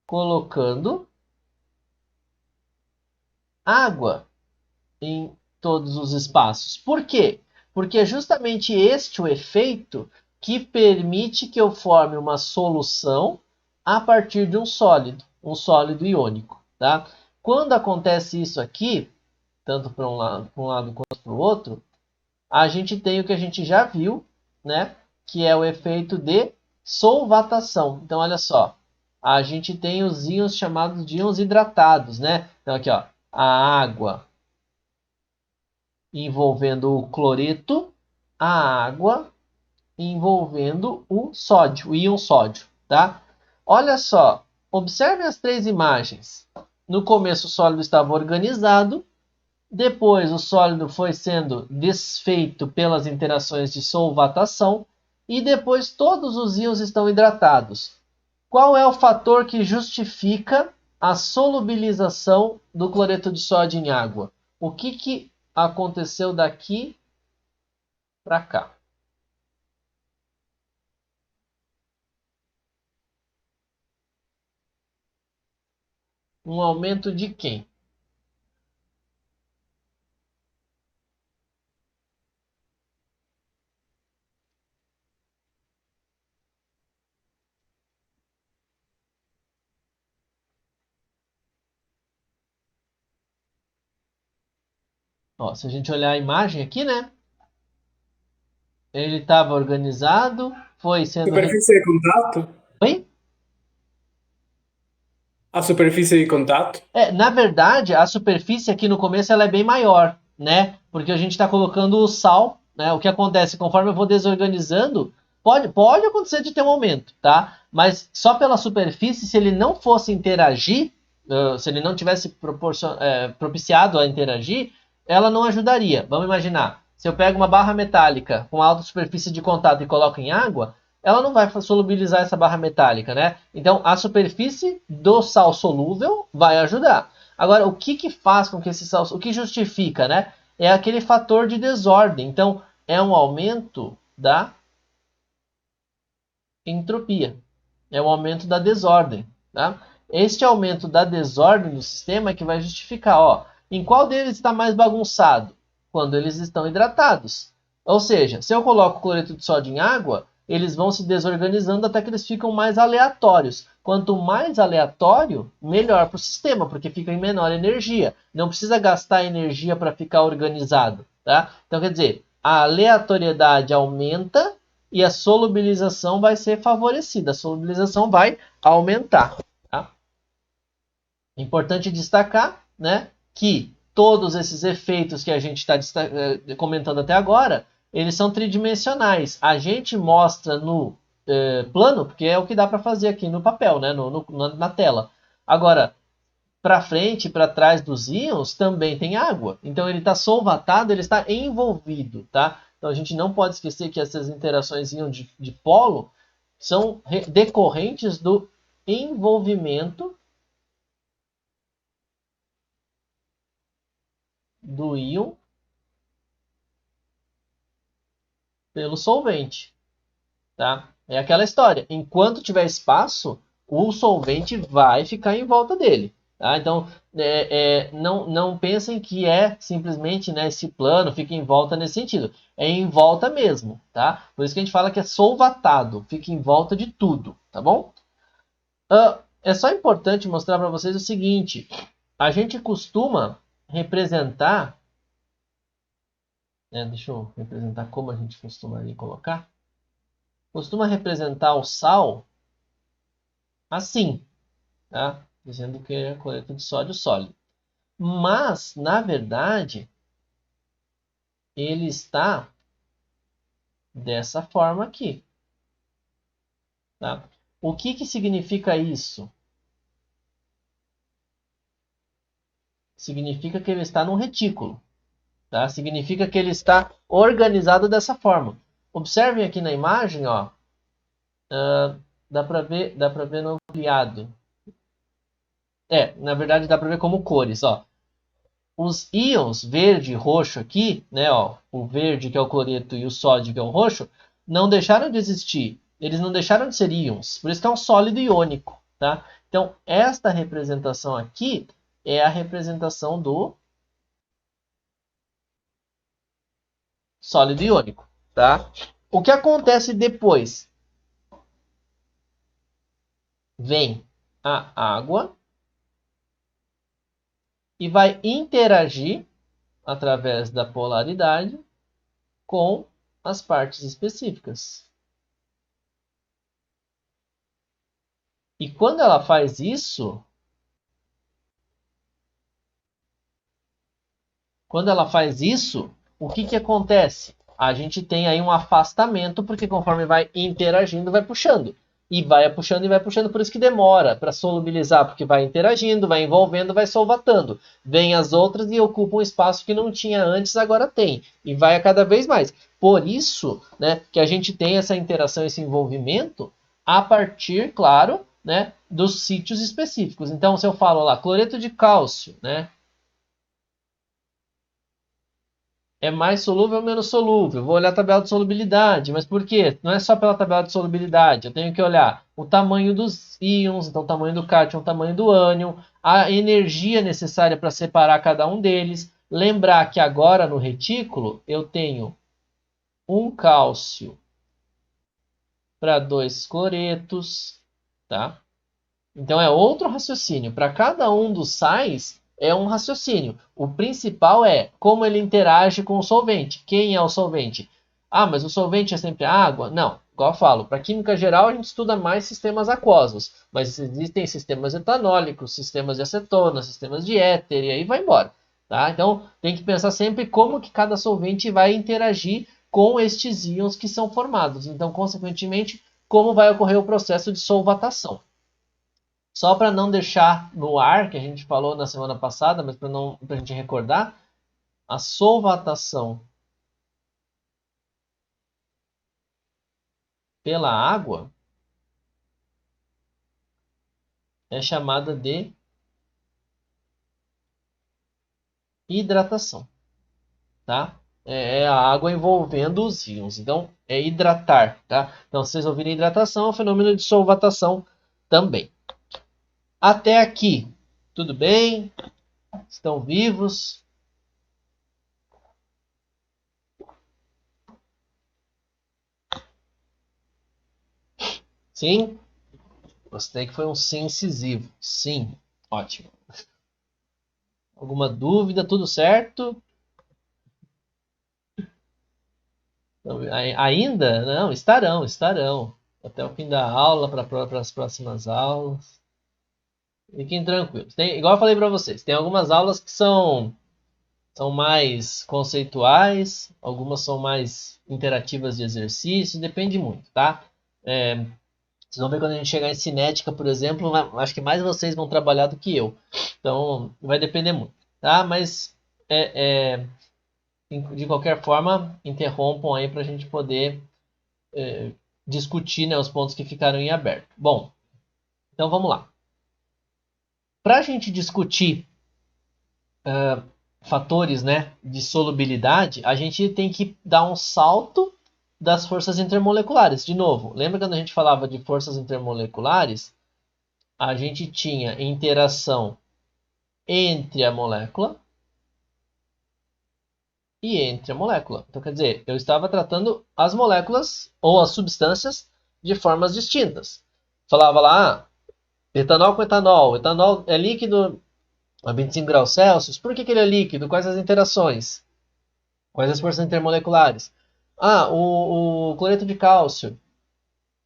colocando água em todos os espaços. Por quê? Porque é justamente este o efeito que permite que eu forme uma solução a partir de um sólido iônico, tá? Quando acontece isso aqui, tanto para um lado quanto para o outro, a gente tem o que a gente já viu, né? Que é o efeito de solvatação. Então, olha só, a gente tem os íons chamados de íons hidratados, né? Então, aqui, ó, a água envolvendo o cloreto, a água envolvendo o sódio, o íon sódio, tá? Olha só, observe as três imagens. No começo o sólido estava organizado, depois o sólido foi sendo desfeito pelas interações de solvatação e depois todos os íons estão hidratados. Qual é o fator que justifica a solubilização do cloreto de sódio em água? O que aconteceu daqui para cá? Um aumento de quem? Ó, se a gente olhar a imagem aqui, né? Ele estava organizado, foi sendo... Superfície de contato? Oi? A superfície de contato? Na verdade, a superfície aqui no começo ela é bem maior, né? Porque a gente está colocando o sal, né? O que acontece, conforme eu vou desorganizando, pode acontecer de ter um aumento, tá? Mas só pela superfície, se ele não fosse interagir, se ele não tivesse propiciado a interagir, ela não ajudaria. Vamos imaginar, se eu pego uma barra metálica com alta superfície de contato e coloco em água, ela não vai solubilizar essa barra metálica, né? Então, a superfície do sal solúvel vai ajudar. Agora, o que faz com que esse sal... O que justifica, né? É aquele fator de desordem. Então, é um aumento da entropia. É um aumento da desordem, tá? Este aumento da desordem do sistema é que vai justificar, ó, em qual deles está mais bagunçado? Quando eles estão hidratados. Ou seja, se eu coloco cloreto de sódio em água, eles vão se desorganizando até que eles ficam mais aleatórios. Quanto mais aleatório, melhor para o sistema, porque fica em menor energia. Não precisa gastar energia para ficar organizado. Tá? Então, quer dizer, a aleatoriedade aumenta e a solubilização vai ser favorecida. A solubilização vai aumentar. Tá? Importante destacar, né, que todos esses efeitos que a gente está comentando até agora, eles são tridimensionais. A gente mostra no plano, porque é o que dá para fazer aqui no papel, né, na tela. Agora, para frente e para trás dos íons também tem água. Então ele está solvatado, ele está envolvido. Tá? Então a gente não pode esquecer que essas interações íon de polo são decorrentes do envolvimento do íon pelo solvente. Tá? É aquela história. Enquanto tiver espaço, o solvente vai ficar em volta dele. Tá? Então, não pensem que é simplesmente, né, esse plano fica em volta nesse sentido. É em volta mesmo. Tá? Por isso que a gente fala que é solvatado. Fica em volta de tudo. Tá bom? É só importante mostrar para vocês o seguinte. A gente costuma representar... deixa eu representar como a gente costumaria colocar. Costuma representar o sal assim, tá? Dizendo que é cloreto de sódio sólido. Mas, na verdade, ele está dessa forma aqui. Tá? O que significa isso? Significa que ele está num retículo. Tá? Significa que ele está organizado dessa forma. Observem aqui na imagem, ó. Dá para ver no ampliado. Na verdade dá para ver como cores, ó. Os íons verde e roxo aqui, né, ó, o verde que é o cloreto e o sódio que é o roxo, não deixaram de existir. Eles não deixaram de ser íons. Por isso que é um sólido iônico, tá? Então, esta representação aqui é a representação do sólido iônico, tá? O que acontece depois? Vem a água e vai interagir através da polaridade com as partes específicas. E quando ela faz isso, o que acontece? A gente tem aí um afastamento, porque conforme vai interagindo, vai puxando. E vai puxando, por isso que demora para solubilizar, porque vai interagindo, vai envolvendo, vai solvatando. Vem as outras e ocupa um espaço que não tinha antes, agora tem. E vai a cada vez mais. Por isso, né, que a gente tem essa interação, esse envolvimento, a partir, claro, né, dos sítios específicos. Então, se eu falo lá, cloreto de cálcio, né, é mais solúvel ou menos solúvel? Vou olhar a tabela de solubilidade, mas por quê? Não é só pela tabela de solubilidade, eu tenho que olhar o tamanho dos íons, então o tamanho do cátion, o tamanho do ânion, a energia necessária para separar cada um deles. Lembrar que agora no retículo eu tenho um cálcio para 2 cloretos, tá? Então é outro raciocínio. Para cada um dos sais é um raciocínio. O principal é como ele interage com o solvente. Quem é o solvente? Ah, mas o solvente é sempre água? Não. Igual eu falo, para química geral a gente estuda mais sistemas aquosos, mas existem sistemas etanólicos, sistemas de acetona, sistemas de éter e aí vai embora. Tá? Então tem que pensar sempre como que cada solvente vai interagir com estes íons que são formados. Então, consequentemente, como vai ocorrer o processo de solvatação. Só para não deixar no ar, que a gente falou na semana passada, mas para a gente recordar, a solvatação pela água é chamada de hidratação. Tá? É a água envolvendo os íons. Então, é hidratar. Tá? Então, se vocês ouvirem hidratação, é um fenômeno de solvatação também. Até aqui, tudo bem? Estão vivos? Sim? Gostei que foi um sim incisivo. Sim. Ótimo. Alguma dúvida? Tudo certo? Ainda? Não, estarão. Até o fim da aula, para as próximas aulas. Fiquem tranquilos. Igual eu falei para vocês, tem algumas aulas que são mais conceituais, algumas são mais interativas de exercício, depende muito, tá? Vocês vão ver quando a gente chegar em cinética, por exemplo, acho que mais vocês vão trabalhar do que eu. Então, vai depender muito, tá? Mas, de qualquer forma, interrompam aí para a gente poder discutir, né, os pontos que ficaram em aberto. Bom, então vamos lá. Para a gente discutir fatores, né, de solubilidade, a gente tem que dar um salto das forças intermoleculares. De novo, lembra quando a gente falava de forças intermoleculares? A gente tinha interação entre a molécula e entre a molécula. Então, quer dizer, eu estava tratando as moléculas ou as substâncias de formas distintas. Falava lá, etanol com etanol. Etanol é líquido a 25 graus Celsius. Por que ele é líquido? Quais as interações? Quais as forças intermoleculares? O cloreto de cálcio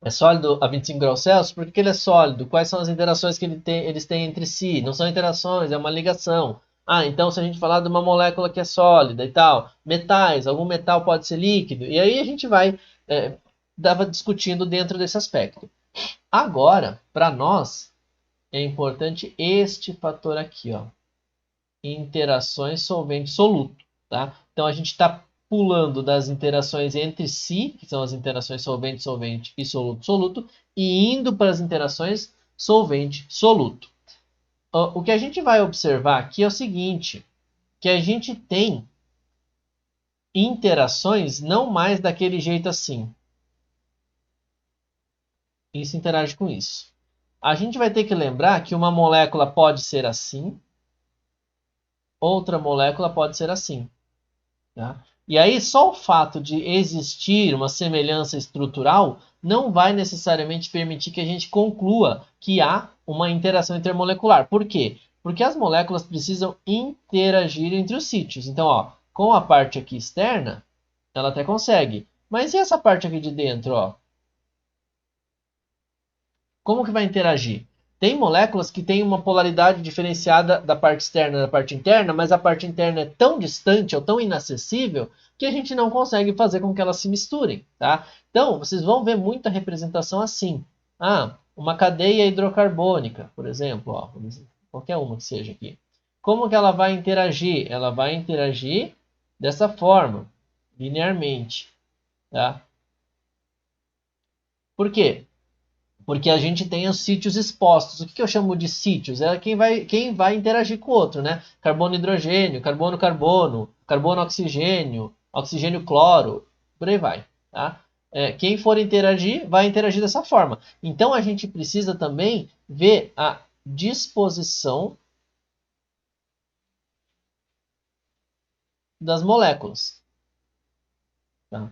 é sólido a 25 graus Celsius? Por que ele é sólido? Quais são as interações que eles têm entre si? Não são interações, é uma ligação. Então se a gente falar de uma molécula que é sólida e tal, metais, algum metal pode ser líquido. E aí a gente vai discutindo dentro desse aspecto. Agora, para nós, é importante este fator aqui, ó. Interações solvente-soluto, tá? Então a gente está pulando das interações entre si, que são as interações solvente-solvente e soluto-soluto, e indo para as interações solvente-soluto. O que a gente vai observar aqui é o seguinte, que a gente tem interações não mais daquele jeito assim. Isso interage com isso. A gente vai ter que lembrar que uma molécula pode ser assim, outra molécula pode ser assim. Tá? E aí, só o fato de existir uma semelhança estrutural não vai necessariamente permitir que a gente conclua que há uma interação intermolecular. Por quê? Porque as moléculas precisam interagir entre os sítios. Então, ó, com a parte aqui externa, ela até consegue. Mas e essa parte aqui de dentro? Ó? Como que vai interagir? Tem moléculas que têm uma polaridade diferenciada da parte externa e da parte interna, mas a parte interna é tão distante ou tão inacessível que a gente não consegue fazer com que elas se misturem. Tá? Então, vocês vão ver muita representação assim. Uma cadeia hidrocarbônica, por exemplo. Ó, qualquer uma que seja aqui. Como que ela vai interagir? Ela vai interagir dessa forma, linearmente. Tá? Por quê? Porque a gente tem os sítios expostos. O que eu chamo de sítios? É quem vai interagir com o outro, né? Carbono-hidrogênio, carbono-carbono, carbono-oxigênio, oxigênio-cloro, por aí vai. Tá? Quem for interagir, vai interagir dessa forma. Então a gente precisa também ver a disposição das moléculas. Tá?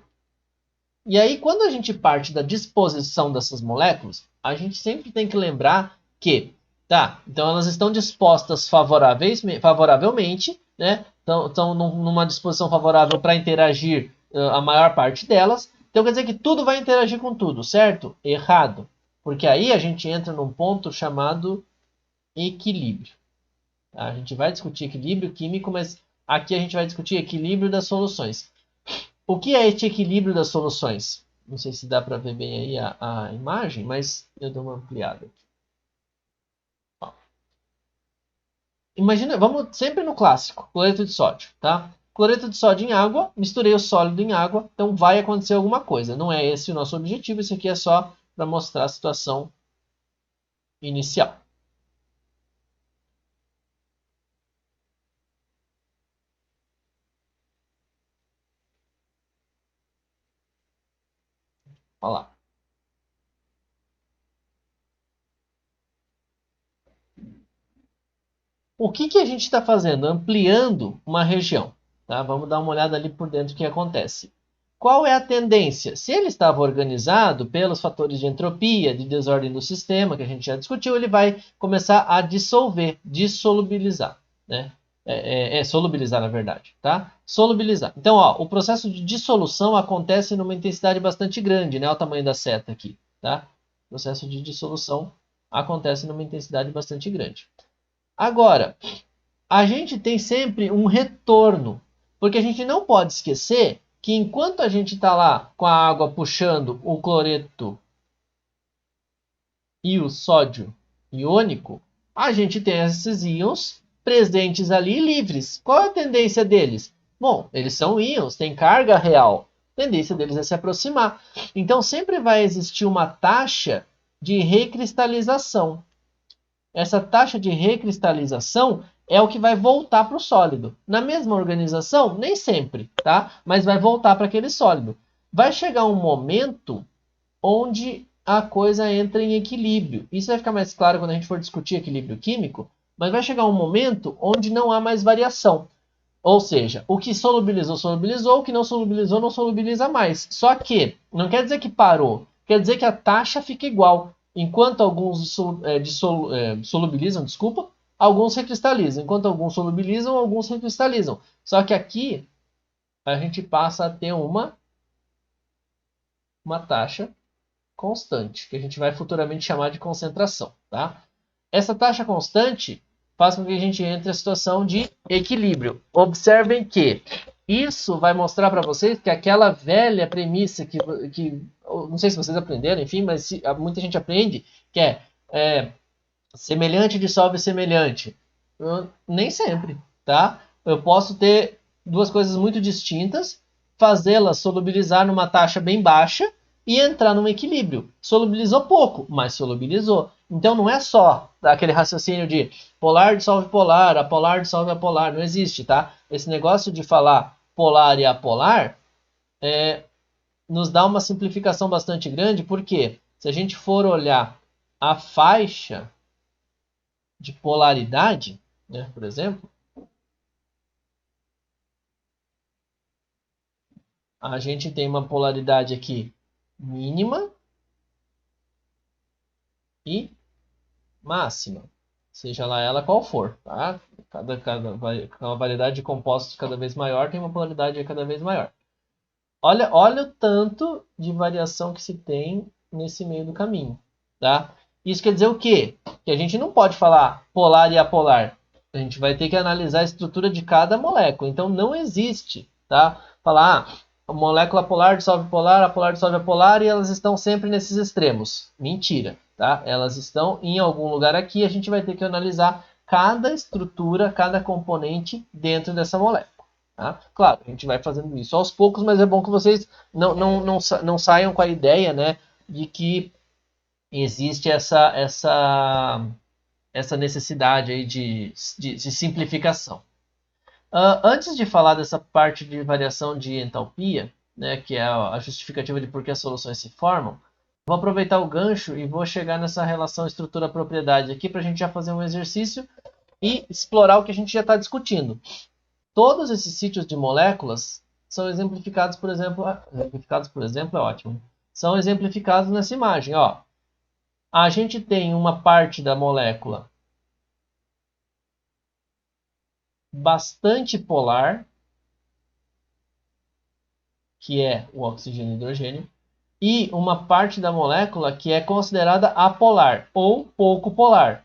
E aí, quando a gente parte da disposição dessas moléculas, a gente sempre tem que lembrar que, então elas estão dispostas favoravelmente, né? Estão numa disposição favorável para interagir a maior parte delas. Então quer dizer que tudo vai interagir com tudo, certo? Errado. Porque aí a gente entra num ponto chamado equilíbrio. Tá? A gente vai discutir equilíbrio químico, mas aqui a gente vai discutir equilíbrio das soluções. O que é este equilíbrio das soluções? Não sei se dá para ver bem aí a imagem, mas eu dou uma ampliada aqui. Ó. Imagina, vamos sempre no clássico, cloreto de sódio, tá? Cloreto de sódio em água, misturei o sólido em água, então vai acontecer alguma coisa. Não é esse o nosso objetivo, isso aqui é só para mostrar a situação inicial. Olha lá. O que a gente está fazendo? Ampliando uma região. Tá? Vamos dar uma olhada ali por dentro o que acontece. qual é a tendência? Se ele estava organizado pelos fatores de entropia, de desordem do sistema, que a gente já discutiu, ele vai começar a dissolver, dissolubilizar, né? Solubilizar, na verdade, tá? Solubilizar. Então, ó, o processo de dissolução acontece numa intensidade bastante grande, né? Olha o tamanho da seta aqui, tá? O processo de dissolução acontece numa intensidade bastante grande. Agora, a gente tem sempre um retorno, porque a gente não pode esquecer que enquanto a gente está lá com a água puxando o cloreto e o sódio iônico, a gente tem esses íons presentes ali livres. Qual é a tendência deles? Bom, eles são íons, têm carga real. A tendência deles é se aproximar. Então, sempre vai existir uma taxa de recristalização. Essa taxa de recristalização é o que vai voltar para o sólido. Na mesma organização, nem sempre, tá? Mas vai voltar para aquele sólido. Vai chegar um momento onde a coisa entra em equilíbrio. Isso vai ficar mais claro quando a gente for discutir equilíbrio químico, mas vai chegar um momento onde não há mais variação. Ou seja, o que solubilizou, solubilizou, o que não solubilizou, não solubiliza mais. Só que não quer dizer que parou, quer dizer que a taxa fica igual. Enquanto alguns solubilizam, desculpa, alguns recristalizam. Enquanto alguns solubilizam, alguns recristalizam. Só que aqui a gente passa a ter uma taxa constante, que a gente vai futuramente chamar de concentração, tá? Essa taxa constante faz com que a gente entre na situação de equilíbrio. Observem que isso vai mostrar para vocês que aquela velha premissa que não sei se vocês aprenderam, enfim, mas muita gente aprende, que é semelhante dissolve semelhante. Nem sempre, tá? Eu posso ter duas coisas muito distintas, fazê-las solubilizar numa taxa bem baixa e entrar num equilíbrio. Solubilizou pouco, mas solubilizou. Então não é só aquele raciocínio de polar dissolve polar, apolar dissolve apolar. Não existe, tá? Esse negócio de falar polar e apolar nos dá uma simplificação bastante grande, porque se a gente for olhar a faixa de polaridade, né, por exemplo, a gente tem uma polaridade aqui mínima e máxima, seja lá ela qual for, tá? Uma variedade de compostos cada vez maior tem uma polaridade cada vez maior. Olha o tanto de variação que se tem nesse meio do caminho, tá? Isso quer dizer o quê? Que a gente não pode falar polar e apolar. A gente vai ter que analisar a estrutura de cada molécula. Então não existe, tá? Falar, a molécula polar dissolve polar, apolar dissolve apolar e elas estão sempre nesses extremos. Mentira, tá? Elas estão em algum lugar aqui. A gente vai ter que analisar cada estrutura, cada componente dentro dessa molécula. Tá? Claro, a gente vai fazendo isso aos poucos, mas é bom que vocês não saiam com a ideia, né, de que existe essa necessidade aí de simplificação. Antes de falar dessa parte de variação de entalpia, né, que é a justificativa de por que as soluções se formam, vou aproveitar o gancho e vou chegar nessa relação estrutura-propriedade aqui para a gente já fazer um exercício e explorar o que a gente já está discutindo. Todos esses sítios de moléculas são exemplificados, por exemplo, é ótimo. São exemplificados nessa imagem, ó. A gente tem uma parte da molécula bastante polar, que é o oxigênio e hidrogênio, e uma parte da molécula que é considerada apolar ou pouco polar.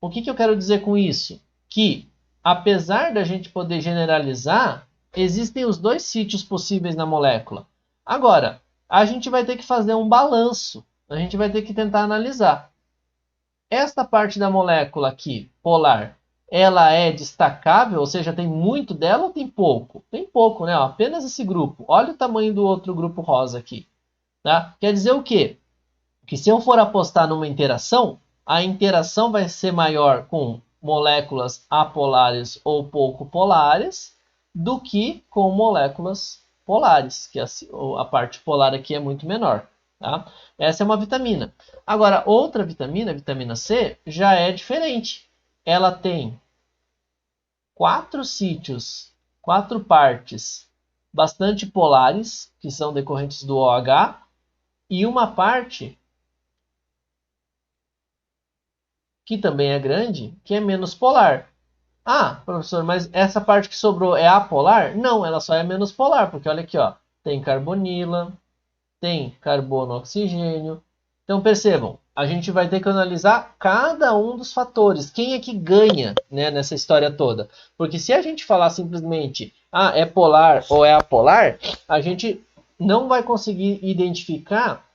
O que eu quero dizer com isso? Que apesar da gente poder generalizar, existem os dois sítios possíveis na molécula. Agora, a gente vai ter que fazer um balanço. A gente vai ter que tentar analisar. Esta parte da molécula aqui, polar, ela é destacável? Ou seja, tem muito dela ou tem pouco? Tem pouco, né? Apenas esse grupo. Olha o tamanho do outro grupo rosa aqui. Tá? Quer dizer o quê? Que se eu for apostar numa interação, a interação vai ser maior com moléculas apolares ou pouco polares do que com moléculas polares, que a parte polar aqui é muito menor. Tá? Essa é uma vitamina. Agora, outra vitamina, a vitamina C, já é diferente. Ela tem 4 sítios, 4 partes bastante polares, que são decorrentes do OH, e uma parte que também é grande, que é menos polar. Ah, professor, mas essa parte que sobrou é apolar? Não, ela só é menos polar, porque olha aqui, ó, tem carbonila, tem carbono, oxigênio. Então percebam, a gente vai ter que analisar cada um dos fatores. Quem é que ganha, né, nessa história toda? Porque se a gente falar simplesmente, ah, é polar ou é apolar, a gente não vai conseguir identificar,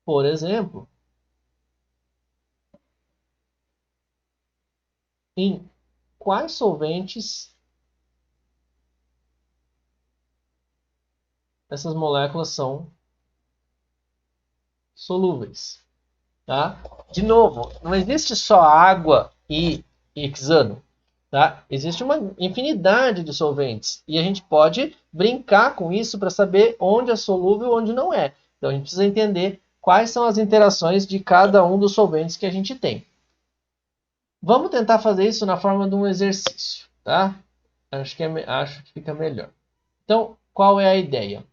por exemplo, em quais solventes essas moléculas são solúveis. Tá? De novo, não existe só água e hexano. Tá? Existe uma infinidade de solventes. E a gente pode brincar com isso para saber onde é solúvel e onde não é. Então a gente precisa entender quais são as interações de cada um dos solventes que a gente tem. Vamos tentar fazer isso na forma de um exercício. Tá? Acho que fica melhor. Então, qual é a ideia?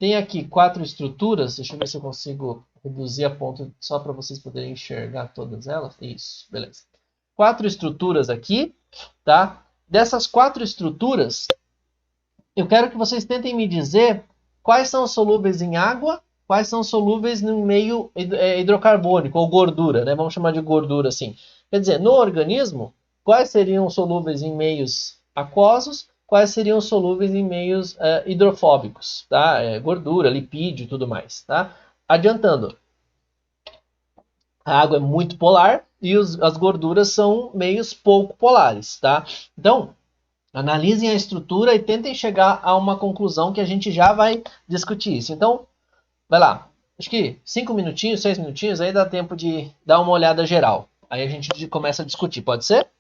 Tem aqui 4 estruturas. Deixa eu ver se eu consigo reduzir a ponto só para vocês poderem enxergar todas elas. Isso, beleza. 4 estruturas aqui, tá? Dessas 4 estruturas, eu quero que vocês tentem me dizer quais são solúveis em água, quais são solúveis no meio hidrocarbônico ou gordura, né? Vamos chamar de gordura assim. Quer dizer, no organismo, quais seriam solúveis em meios aquosos, quais seriam solúveis em meios hidrofóbicos, tá? Gordura, lipídio e tudo mais, tá? Adiantando, a água é muito polar e as gorduras são meios pouco polares, tá? Então, analisem a estrutura e tentem chegar a uma conclusão que a gente já vai discutir isso. Então, vai lá. Acho que 5 minutinhos, 6 minutinhos, aí dá tempo de dar uma olhada geral. Aí a gente começa a discutir, pode ser?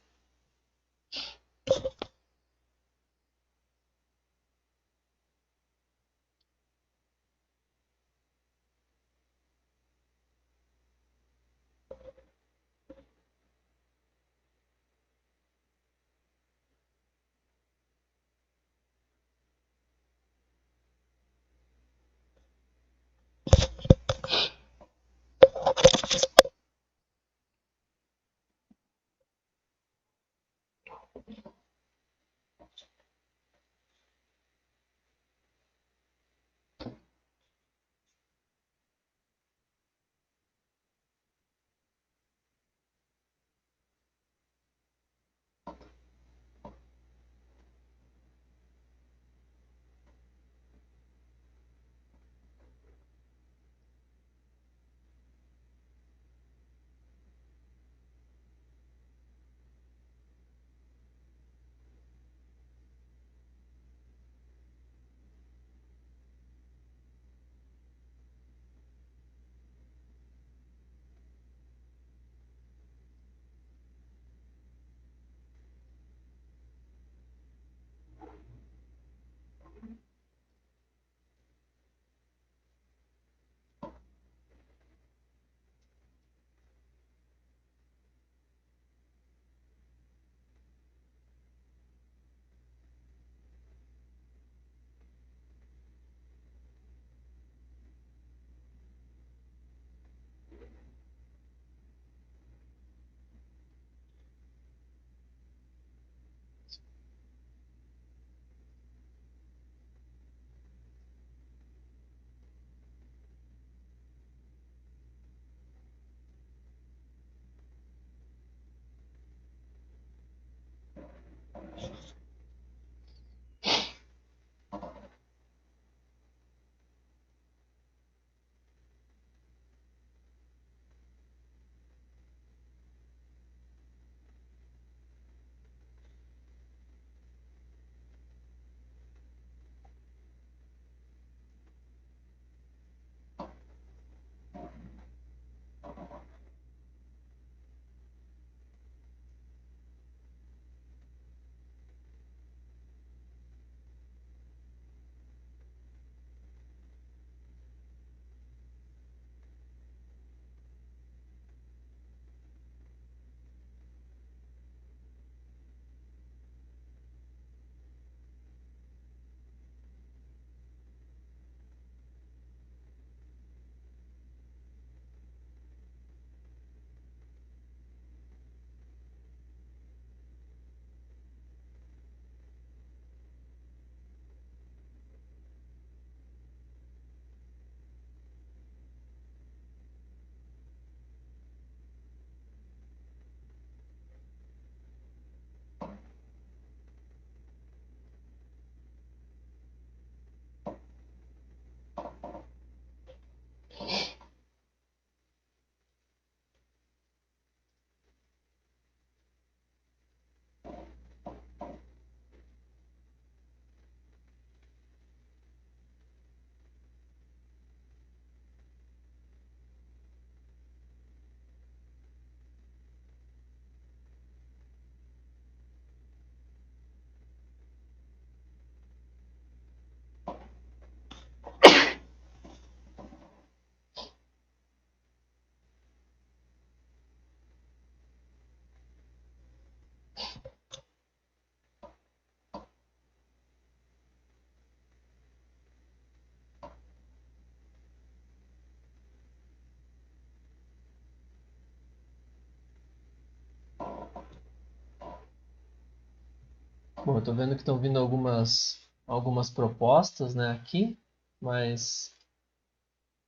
Bom, eu tô vendo que estão vindo algumas propostas, né, aqui, mas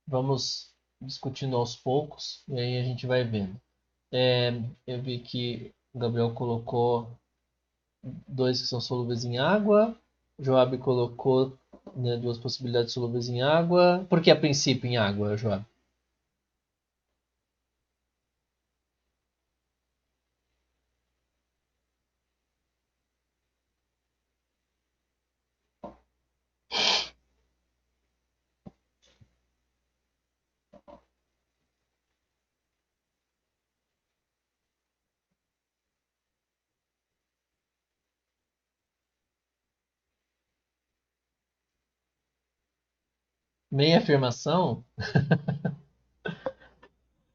vamos discutindo aos poucos e aí a gente vai vendo. Eu vi que o Gabriel colocou dois que são solúveis em água, o Joab colocou, né, duas possibilidades solúveis em água. Por que a princípio em água, Joab? Meia afirmação?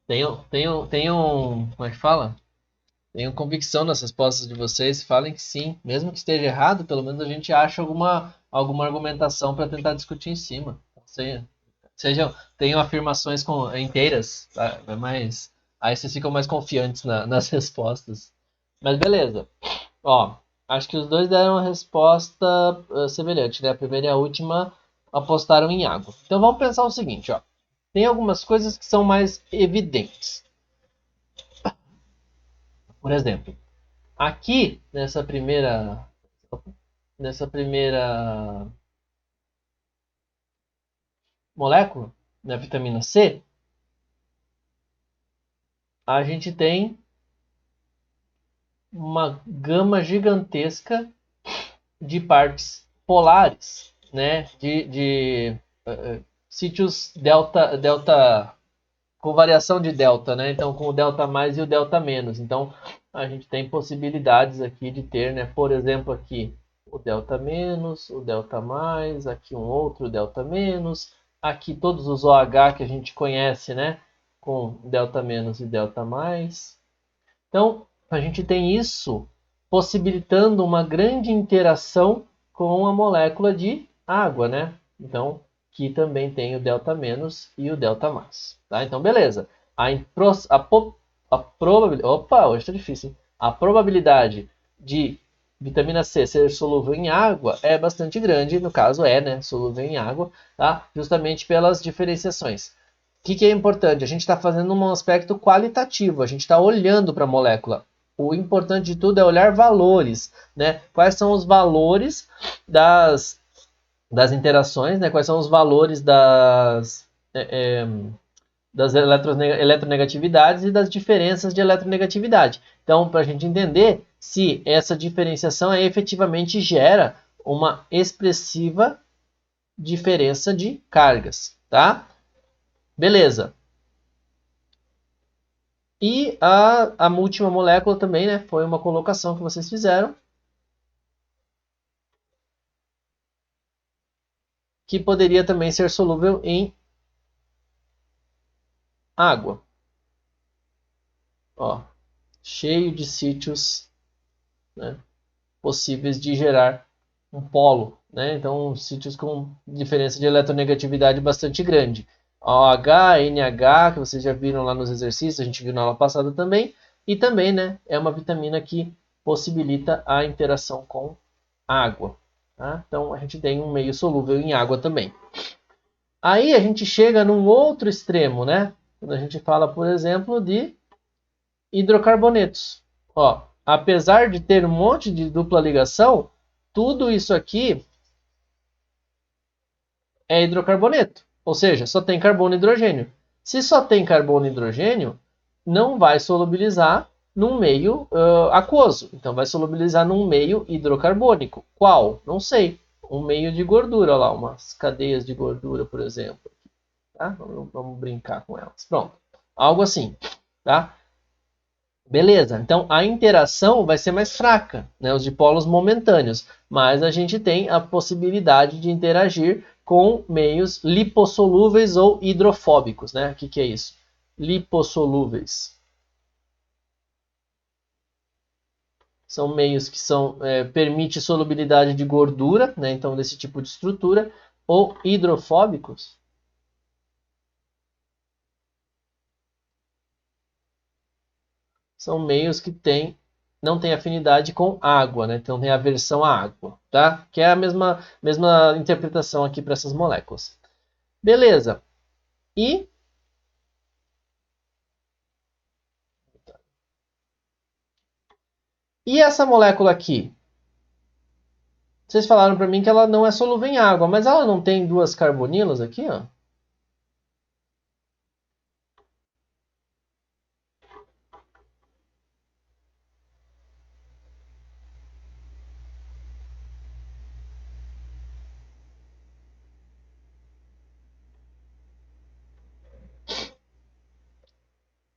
Tenho, como é que fala? Tenho convicção nas respostas de vocês. Falem que sim. Mesmo que esteja errado, pelo menos a gente acha alguma argumentação para tentar discutir em cima. Tenham afirmações inteiras, tá? Mas aí vocês ficam mais confiantes nas respostas. Mas beleza. Ó, acho que os dois deram uma resposta semelhante, né? A primeira e a última apostaram em água. Então vamos pensar o seguinte, ó. Tem algumas coisas que são mais evidentes. Por exemplo, aqui nessa primeira molécula, na vitamina C, a gente tem uma gama gigantesca de partes polares, né? Sítios delta com variação de delta, né? Então com o delta mais e o delta menos. Então a gente tem possibilidades aqui de ter, né? Por exemplo, aqui o delta menos, o delta mais, aqui um outro delta menos, aqui todos os OH que a gente conhece, né? Com delta menos e delta mais. Então a gente tem isso possibilitando uma grande interação com a molécula de água, né? Então que também tem o delta menos e o delta mais. Tá? Então, beleza. Opa, hoje está difícil. Hein? A probabilidade de vitamina C ser solúvel em água é bastante grande, no caso né, solúvel em água, tá? Justamente pelas diferenciações. O que é importante? A gente está fazendo um aspecto qualitativo, a gente está olhando para a molécula. O importante de tudo é olhar valores, né? Quais são os valores das interações, né? Quais são os valores das eletronegatividades e das diferenças de eletronegatividade. Então, para a gente entender se essa diferenciação efetivamente gera uma expressiva diferença de cargas, tá? Beleza. E a última molécula também, né? Foi uma colocação que vocês fizeram. Que poderia também ser solúvel em água. Ó, cheio de sítios, né, possíveis de gerar um polo. Né? Então, sítios com diferença de eletronegatividade bastante grande. OH, NH, que vocês já viram lá nos exercícios, a gente viu na aula passada também. E também, né, é uma vitamina que possibilita a interação com água. Tá? Então, a gente tem um meio solúvel em água também. Aí a gente chega num outro extremo, né? Quando a gente fala, por exemplo, de hidrocarbonetos. Ó, apesar de ter um monte de dupla ligação, tudo isso aqui é hidrocarboneto. Ou seja, só tem carbono e hidrogênio. Se só tem carbono e hidrogênio, não vai solubilizar num meio aquoso. Então vai solubilizar num meio hidrocarbônico. Qual? Não sei. Um meio de gordura lá, umas cadeias de gordura, por exemplo. Tá? Vamos brincar com elas. Pronto. Algo assim. Tá? Beleza, então a interação vai ser mais fraca, né, os dipolos momentâneos, mas a gente tem a possibilidade de interagir com meios lipossolúveis ou hidrofóbicos. Né? O que é isso? Lipossolúveis. São meios que permite solubilidade de gordura, né, então desse tipo de estrutura, ou hidrofóbicos. São meios que têm não tem afinidade com água, né? Então tem aversão à água, tá? Que é a mesma interpretação aqui para essas moléculas. Beleza. E essa molécula aqui? Vocês falaram para mim que ela não é solúvel em água, mas ela não tem duas carbonilas aqui, ó?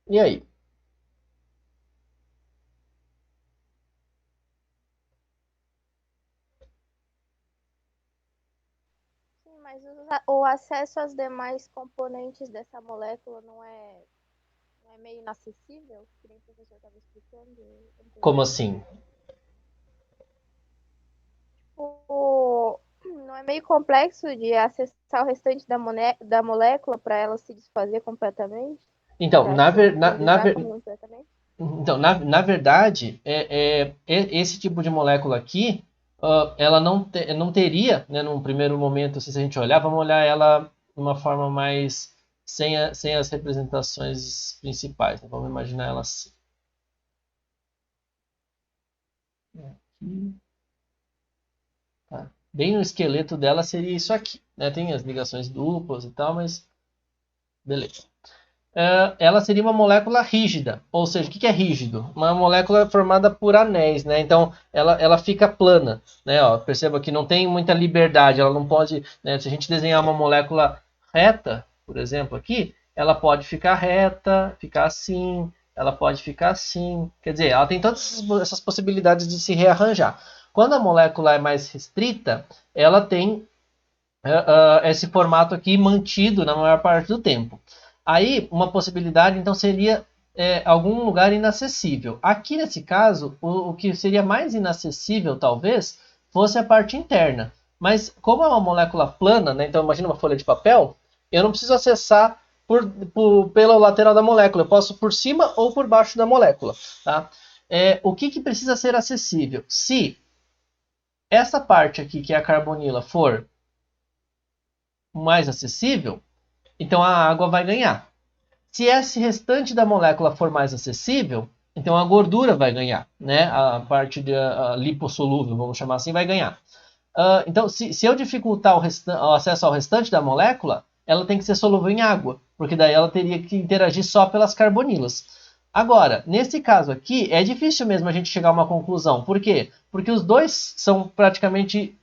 E aí? Sim, mas o acesso às demais componentes dessa molécula não é meio inacessível? Que nem o professor estava explicando Como anteriormente. assim? Não é meio complexo de acessar o restante da molécula para ela se desfazer completamente? Então, Para na, se ver, na, na, hidrolisar ver- completamente? então, na verdade, esse tipo de molécula aqui, ela não teria, né, num primeiro momento, se a gente olhar, vamos olhar ela de uma forma mais sem as representações principais, né? Vamos imaginar ela assim. Aqui, tá? Bem no esqueleto dela seria isso aqui, né? Tem as ligações duplas e tal, mas beleza. Ela seria uma molécula rígida. Ou seja, o que é rígido? Uma molécula formada por anéis, né? Então ela fica plana, né? Ó, perceba que não tem muita liberdade. Ela não pode, né? Se a gente desenhar uma molécula reta, por exemplo, aqui, ela pode ficar reta, ficar assim, ela pode ficar assim. Quer dizer, ela tem todas essas possibilidades de se rearranjar. Quando a molécula é mais restrita, ela tem esse formato aqui mantido na maior parte do tempo. Aí, uma possibilidade, então, seria algum lugar inacessível. Aqui, nesse caso, o que seria mais inacessível, talvez, fosse a parte interna. Mas, como é uma molécula plana, né, então imagina uma folha de papel, eu não preciso acessar pela lateral da molécula. Eu posso por cima ou por baixo da molécula. Tá? O que precisa ser acessível? Se essa parte aqui, que é a carbonila, for mais acessível, então a água vai ganhar. Se esse restante da molécula for mais acessível, então a gordura vai ganhar, né? A parte de lipossolúvel, vamos chamar assim, vai ganhar. Então, se eu dificultar o acesso ao restante da molécula, ela tem que ser solúvel em água, porque daí ela teria que interagir só pelas carbonilas. Agora, nesse caso aqui, é difícil mesmo a gente chegar a uma conclusão. Por quê? Porque os dois são praticamente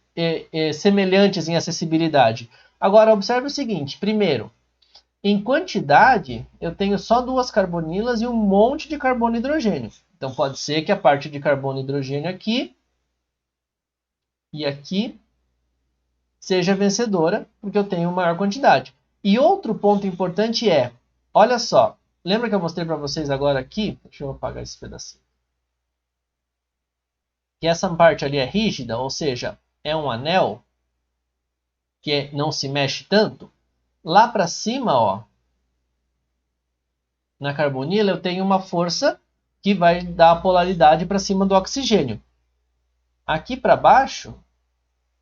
semelhantes em acessibilidade. Agora, observe o seguinte: primeiro, em quantidade, eu tenho só duas carbonilas e um monte de carbono e hidrogênio. Então, pode ser que a parte de carbono e hidrogênio aqui e aqui seja vencedora, porque eu tenho maior quantidade. E outro ponto importante é, olha só, lembra que eu mostrei para vocês agora aqui? Deixa eu apagar esse pedacinho. Que essa parte ali é rígida, ou seja, é um anel que não se mexe tanto. Lá para cima, ó, na carbonila, eu tenho uma força que vai dar a polaridade para cima do oxigênio. Aqui para baixo,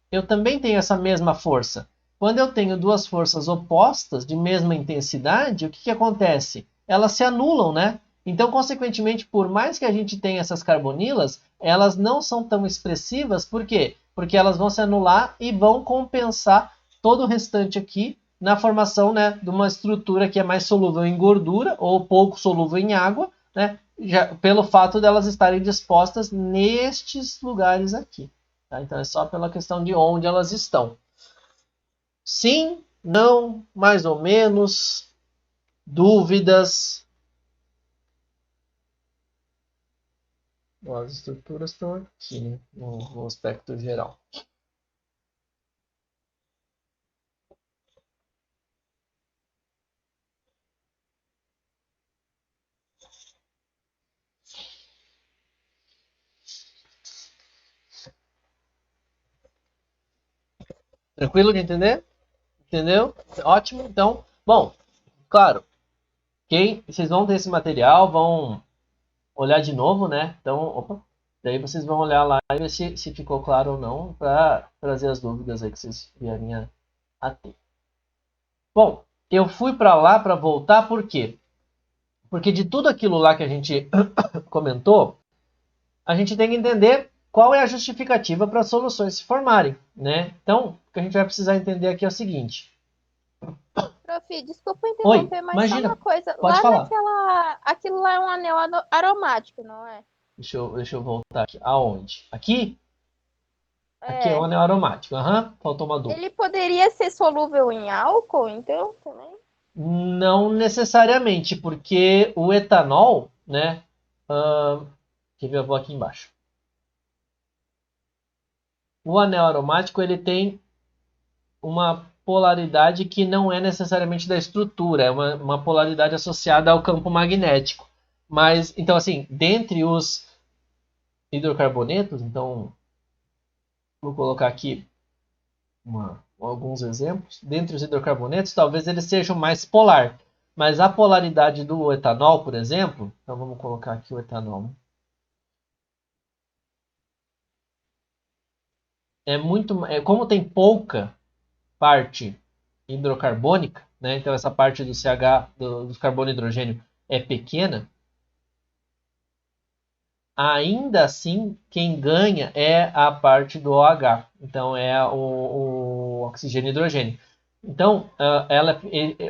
eu também tenho essa mesma força. Quando eu tenho duas forças opostas de mesma intensidade, o que acontece? Elas se anulam, né? Então, consequentemente, por mais que a gente tenha essas carbonilas, elas não são tão expressivas. Por quê? Porque elas vão se anular e vão compensar todo o restante aqui na formação, né, de uma estrutura que é mais solúvel em gordura ou pouco solúvel em água, né, já, pelo fato delas estarem dispostas nestes lugares aqui. Tá? Então é só pela questão de onde elas estão. Sim, não, mais ou menos, dúvidas. Bom, as estruturas estão aqui, né, no aspecto geral. Tranquilo de entender? Entendeu? Ótimo. Então, bom, claro, vocês vão ter esse material, vão olhar de novo, né? Então, opa, Daí vocês vão olhar lá e ver se ficou claro ou não, para trazer as dúvidas aí que vocês vierem a ter. Bom, eu fui para lá para voltar por quê? Porque de tudo aquilo lá que a gente comentou, a gente tem que entender qual é a justificativa para as soluções se formarem, né? Então, o que a gente vai precisar entender aqui é o seguinte. Prof, desculpa Oi, interromper, mas só imagina, uma coisa. pode Lá falar. aquilo lá é um anel aromático, não é? Deixa eu voltar aqui. Aonde? Aqui? Aqui é um É. anel aromático. Aham, faltou uma dúvida. Ele poderia ser solúvel em álcool, então, também? Não necessariamente, porque o etanol, né? Quer ver? Eu vou aqui embaixo. O anel aromático ele tem uma polaridade que não é necessariamente da estrutura, é uma polaridade associada ao campo magnético. Mas, então, assim, dentre os hidrocarbonetos, então, vou colocar aqui alguns exemplos. Dentre os hidrocarbonetos, talvez ele seja o mais polar. Mas a polaridade do etanol, por exemplo, então vamos colocar aqui o etanol. Como tem pouca parte hidrocarbônica, né? Então essa parte do CH, do carbono e hidrogênio é pequena, ainda assim quem ganha é a parte do OH, então é o oxigênio e hidrogênio. Então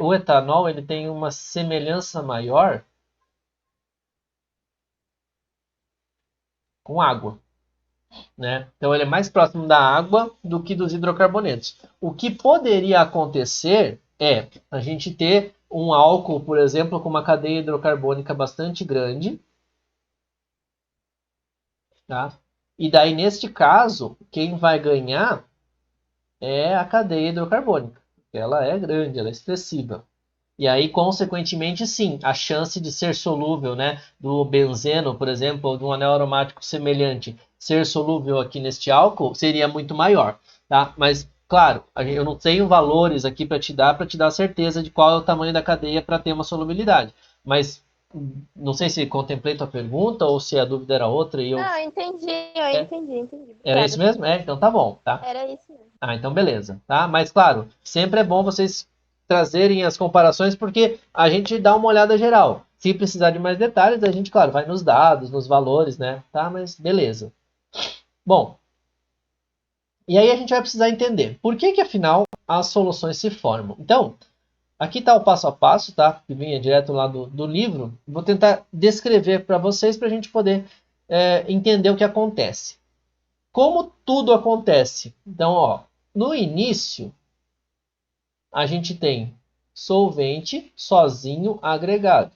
o etanol ele tem uma semelhança maior com água, né? Então ele é mais próximo da água do que dos hidrocarbonetos. O que poderia acontecer é a gente ter um álcool, por exemplo, com uma cadeia hidrocarbônica bastante grande, tá? E daí, neste caso, quem vai ganhar é a cadeia hidrocarbônica. Ela é grande, ela é expressiva. E aí, consequentemente, sim, a chance de ser solúvel, né, do benzeno, por exemplo, ou de um anel aromático semelhante, ser solúvel aqui neste álcool, seria muito maior, tá? Mas, claro, eu não tenho valores aqui para te dar certeza de qual é o tamanho da cadeia para ter uma solubilidade. Mas, não sei se contemplei tua pergunta ou se a dúvida era outra e eu... Não, entendi. Era Obrigada, isso mesmo? professor. Então tá bom, tá? Era isso mesmo. Ah, então beleza, tá? Mas claro, sempre é bom vocês trazerem as comparações porque a gente dá uma olhada geral. Se precisar de mais detalhes, a gente, claro, vai nos dados, nos valores, né? Tá? Mas beleza. Bom, e aí a gente vai precisar entender por que afinal as soluções se formam. Então, aqui está o passo a passo, tá? Que vinha direto lá do livro. Vou tentar descrever para vocês para a gente poder entender o que acontece. Como tudo acontece? Então, ó, no início, a gente tem solvente sozinho agregado,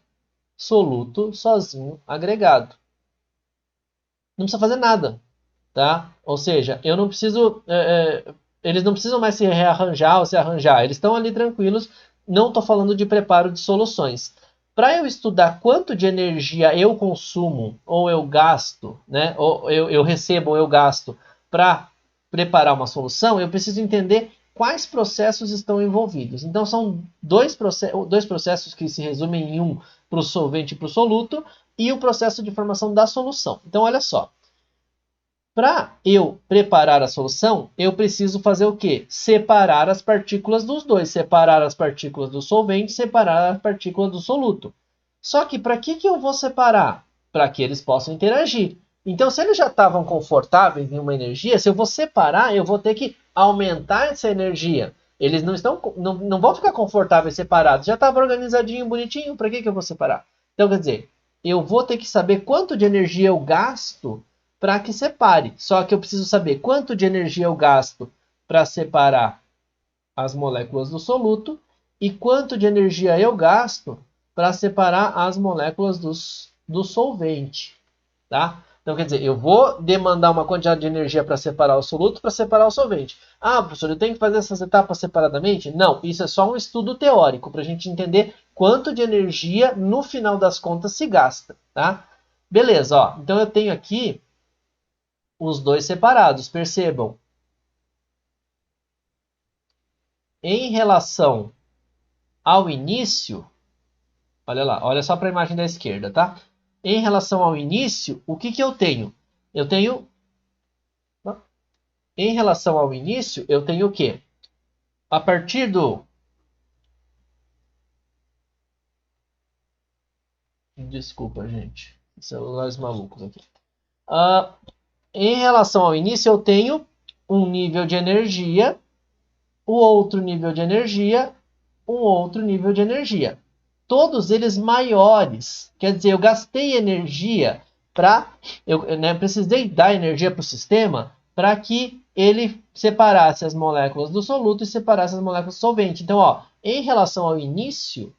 soluto sozinho agregado. Não precisa fazer nada, tá? Ou seja, eu não preciso, eles não precisam mais se rearranjar ou se arranjar. Eles estão ali tranquilos. Não estou falando de preparo de soluções. Para eu estudar quanto de energia eu consumo ou eu gasto, né? Ou eu recebo ou eu gasto para preparar uma solução, eu preciso entender quais processos estão envolvidos. Então, são dois processos que se resumem em um para o solvente e para o soluto, e o processo de formação da solução. Então, olha só. Para eu preparar a solução, eu preciso fazer o quê? Separar as partículas dos dois. Separar as partículas do solvente, separar as partículas do soluto. Só que para que eu vou separar? Para que eles possam interagir. Então, se eles já estavam confortáveis em uma energia, se eu vou separar, eu vou ter que aumentar essa energia. Eles não vão ficar confortáveis separados. Já estava organizadinho, bonitinho. Para que eu vou separar? Então, quer dizer, eu vou ter que saber quanto de energia eu gasto para que separe. Só que eu preciso saber quanto de energia eu gasto para separar as moléculas do soluto e quanto de energia eu gasto para separar as moléculas do solvente. Tá? Então, quer dizer, eu vou demandar uma quantidade de energia para separar o soluto, para separar o solvente. Ah, professor, eu tenho que fazer essas etapas separadamente? Não, isso é só um estudo teórico, para a gente entender quanto de energia, no final das contas, se gasta. Tá? Beleza, ó. Então eu tenho aqui os dois separados, percebam. Em relação ao início, olha lá, olha só para a imagem da esquerda, tá? Em relação ao início, o que eu tenho? eu tenho, em relação ao início, eu tenho o quê? A partir do... Desculpa, gente. Celulares malucos aqui. Em relação ao início, eu tenho um nível de energia, o outro nível de energia, um outro nível de energia. Todos eles maiores. Quer dizer, eu gastei energia para... Eu precisei dar energia para o sistema para que ele separasse as moléculas do soluto e separasse as moléculas do solvente. Então, ó, em relação ao início,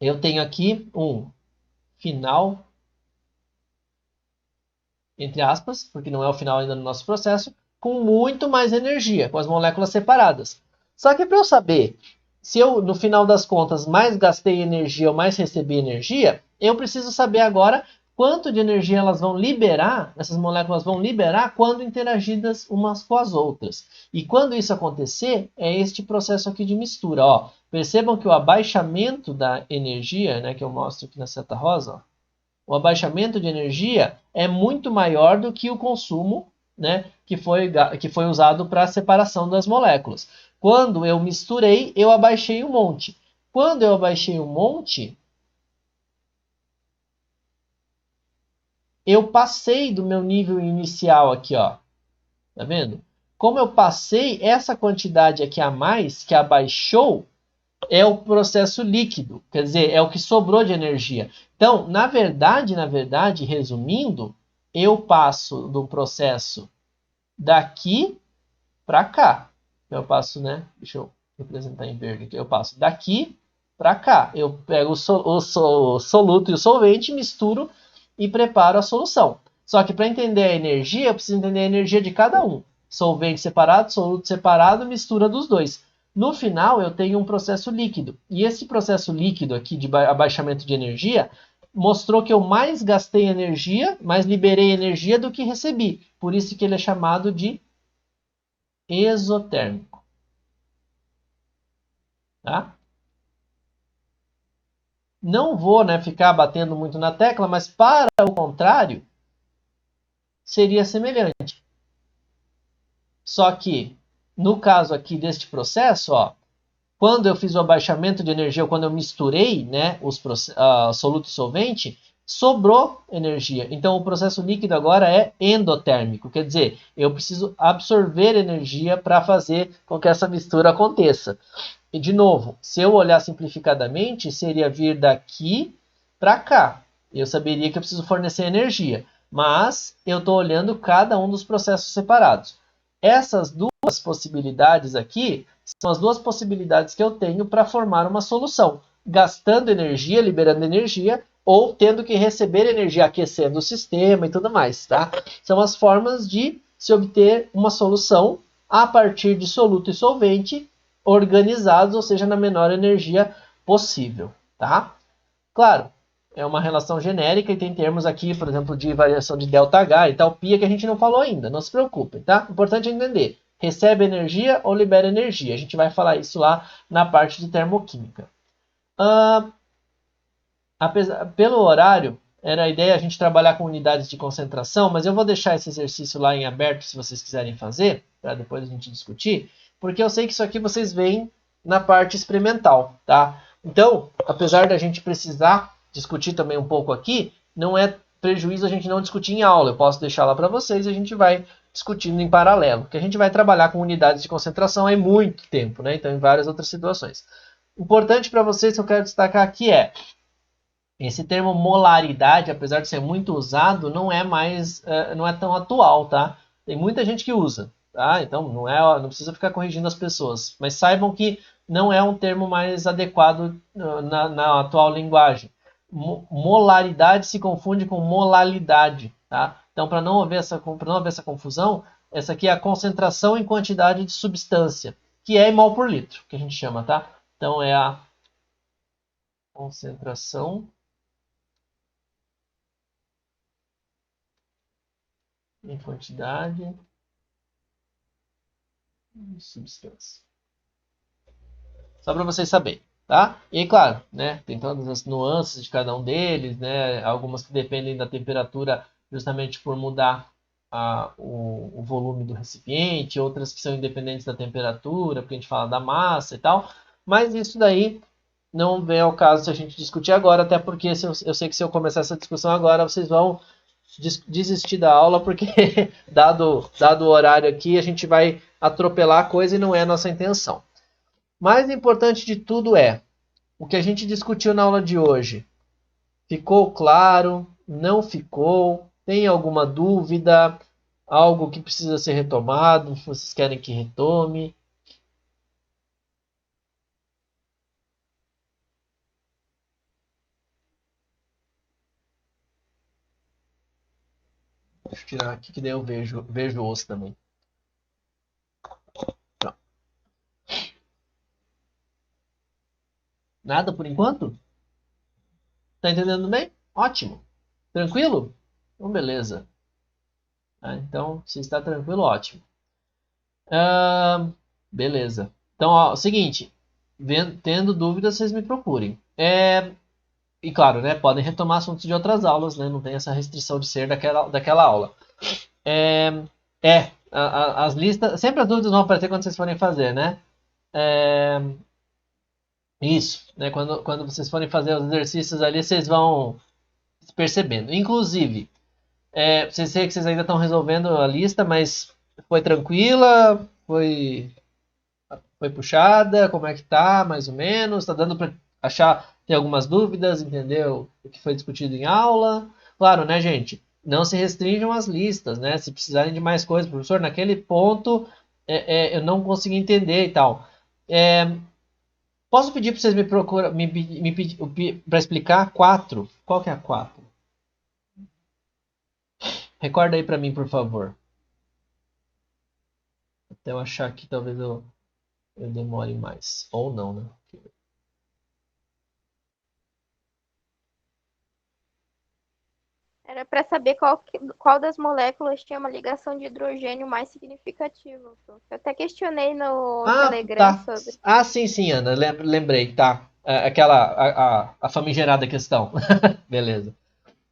eu tenho aqui um final, entre aspas, porque não é o final ainda no nosso processo, com muito mais energia, com as moléculas separadas. Só que para eu saber se eu, no final das contas, mais gastei energia ou mais recebi energia, eu preciso saber agora quanto de energia elas vão liberar, essas moléculas vão liberar quando interagidas umas com as outras. E quando isso acontecer, é este processo aqui de mistura. Ó. Percebam que o abaixamento da energia, né, que eu mostro aqui na seta rosa, ó, o abaixamento de energia é muito maior do que o consumo, né, que foi usado para a separação das moléculas. Quando eu misturei, eu abaixei um monte. Quando eu abaixei um monte, eu passei do meu nível inicial aqui, ó. Tá vendo? Como eu passei, essa quantidade aqui a mais, que abaixou, é o processo líquido, quer dizer, é o que sobrou de energia. Então, na verdade, resumindo, eu passo do processo daqui para cá. Eu passo, né? Deixa eu representar em verde aqui. Eu passo daqui para cá. Eu pego o soluto e o solvente, misturo e preparo a solução. Só que para entender a energia, eu preciso entender a energia de cada um. Solvente separado, soluto separado, mistura dos dois. No final, eu tenho um processo líquido. E esse processo líquido aqui de abaixamento de energia mostrou que eu mais gastei energia, mais liberei energia do que recebi. Por isso que ele é chamado de exotérmico. Tá? Não vou, né, ficar batendo muito na tecla, mas para o contrário, seria semelhante. Só que, no caso aqui deste processo, ó, quando eu fiz o abaixamento de energia, ou quando eu misturei, né, os soluto e solvente, sobrou energia. Então, o processo líquido agora é endotérmico. Quer dizer, eu preciso absorver energia para fazer com que essa mistura aconteça. E, de novo, se eu olhar simplificadamente, seria vir daqui para cá. Eu saberia que eu preciso fornecer energia. Mas eu estou olhando cada um dos processos separados. Essas duas possibilidades aqui são as duas possibilidades que eu tenho para formar uma solução. Gastando energia, liberando energia, ou tendo que receber energia, aquecendo o sistema e tudo mais. Tá? São as formas de se obter uma solução a partir de soluto e solvente organizados, ou seja, na menor energia possível. Tá? Claro, é uma relação genérica e tem termos aqui, por exemplo, de variação de ΔH e talpia que a gente não falou ainda. Não se preocupem, tá? Importante entender. Recebe energia ou libera energia. A gente vai falar isso lá na parte de termoquímica. Pelo horário, era a ideia a gente trabalhar com unidades de concentração, mas eu vou deixar esse exercício lá em aberto se vocês quiserem fazer, para depois a gente discutir, porque eu sei que isso aqui vocês veem na parte experimental, tá? Então, apesar da gente precisar discutir também um pouco aqui, não é prejuízo a gente não discutir em aula. Eu posso deixar lá para vocês e a gente vai discutindo em paralelo, porque a gente vai trabalhar com unidades de concentração há muito tempo, né? Então, em várias outras situações. Importante para vocês que eu quero destacar aqui é esse termo molaridade, apesar de ser muito usado, não é tão atual, tá? Tem muita gente que usa, tá? Então não precisa ficar corrigindo as pessoas, mas saibam que não é um termo mais adequado na atual linguagem. Molaridade se confunde com molalidade, tá? Então para não haver essa confusão, essa aqui é a concentração em quantidade de substância, que é em mol por litro, que a gente chama, tá? Então é a concentração em quantidade de substância. Só para vocês saberem, tá? E claro, né, tem todas as nuances de cada um deles, né, algumas que dependem da temperatura justamente por mudar o volume do recipiente, outras que são independentes da temperatura, porque a gente fala da massa e tal, mas isso daí não vem ao caso se a gente discutir agora, até porque eu sei que se eu começar essa discussão agora, vocês vão desistir da aula, porque dado o horário aqui, a gente vai atropelar a coisa e não é a nossa intenção. Mais importante de tudo é o que a gente discutiu na aula de hoje. Ficou claro? Não ficou? Tem alguma dúvida? Algo que precisa ser retomado? Vocês querem que retome? Deixa eu tirar aqui que daí eu vejo o osso também. Pronto. Nada por enquanto? Tá entendendo bem? Ótimo. Tranquilo? Então, beleza. Então, se está tranquilo, ótimo. Beleza. Então, ó, o seguinte. Tendo dúvidas, vocês me procurem. E claro, né, podem retomar assuntos de outras aulas, né, não tem essa restrição de ser daquela aula. As listas, sempre as dúvidas vão aparecer quando vocês forem fazer, né? Isso, né, quando vocês forem fazer os exercícios ali, vocês vão percebendo. Inclusive, vocês sei que vocês ainda estão resolvendo a lista, mas foi tranquila? Foi puxada? Como é que tá, mais ou menos? Tá dando para achar, tem algumas dúvidas, entendeu o que foi discutido em aula? Claro, né, gente? Não se restringam às listas, né? Se precisarem de mais coisas, professor, naquele ponto eu não consegui entender e tal. Posso pedir para vocês me procurar, para explicar 4? Qual que é a 4? Recorda aí para mim, por favor. Até eu achar que talvez eu demore mais. Ou não, né? Era para saber qual das moléculas tinha uma ligação de hidrogênio mais significativa. Eu até questionei no Telegram tá. sobre. Sim, Ana, lembrei, tá. A famigerada questão. Beleza.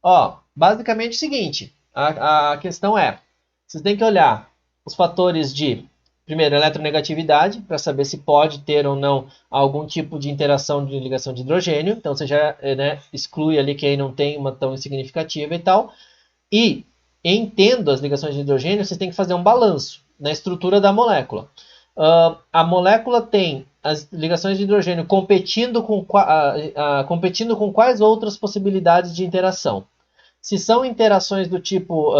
Ó, basicamente é o seguinte, a questão é, vocês têm que olhar os fatores de, primeiro, eletronegatividade, para saber se pode ter ou não algum tipo de interação de ligação de hidrogênio, então você já exclui ali quem não tem uma tão significativa e tal, e entendo as ligações de hidrogênio, vocês têm que fazer um balanço na estrutura da molécula. A molécula tem as ligações de hidrogênio competindo com quais outras possibilidades de interação? Se são interações do tipo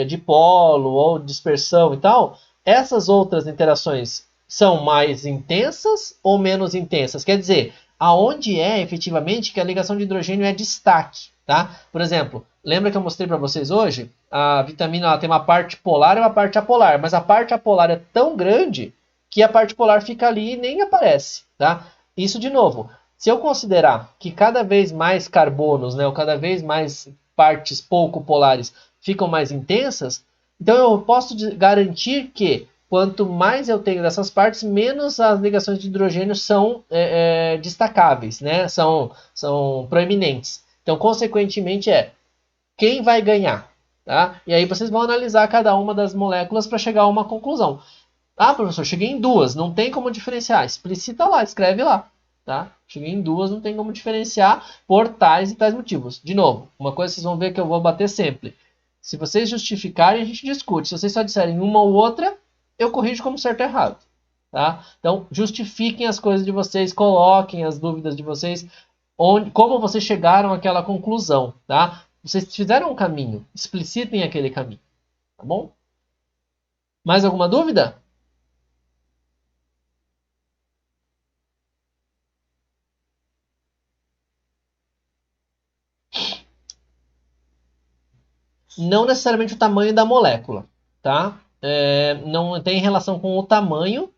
dipolo ou dispersão e tal, essas outras interações são mais intensas ou menos intensas? Quer dizer, aonde é efetivamente que a ligação de hidrogênio é destaque, tá? Por exemplo, lembra que eu mostrei para vocês hoje? A vitamina ela tem uma parte polar e uma parte apolar, mas a parte apolar é tão grande que a parte polar fica ali e nem aparece, tá? Isso de novo. Se eu considerar que cada vez mais carbonos, né, ou cada vez mais partes pouco polares ficam mais intensas, então eu posso garantir que quanto mais eu tenho dessas partes, menos as ligações de hidrogênio são destacáveis, né? São proeminentes. Então, consequentemente, quem vai ganhar? Tá? E aí vocês vão analisar cada uma das moléculas para chegar a uma conclusão. Ah, professor, cheguei em 2, não tem como diferenciar. Explicita lá, escreve lá. Tá? Cheguei em 2, não tem como diferenciar por tais e tais motivos. De novo, uma coisa vocês vão ver que eu vou bater sempre. Se vocês justificarem, a gente discute. Se vocês só disserem uma ou outra, eu corrijo como certo ou errado. Tá? Então, justifiquem as coisas de vocês, coloquem as dúvidas de vocês, como vocês chegaram àquela conclusão. Tá? Vocês fizeram um caminho, explicitem aquele caminho. Tá bom? Mais alguma dúvida? Não necessariamente o tamanho da molécula, tá? Não tem relação com o tamanho,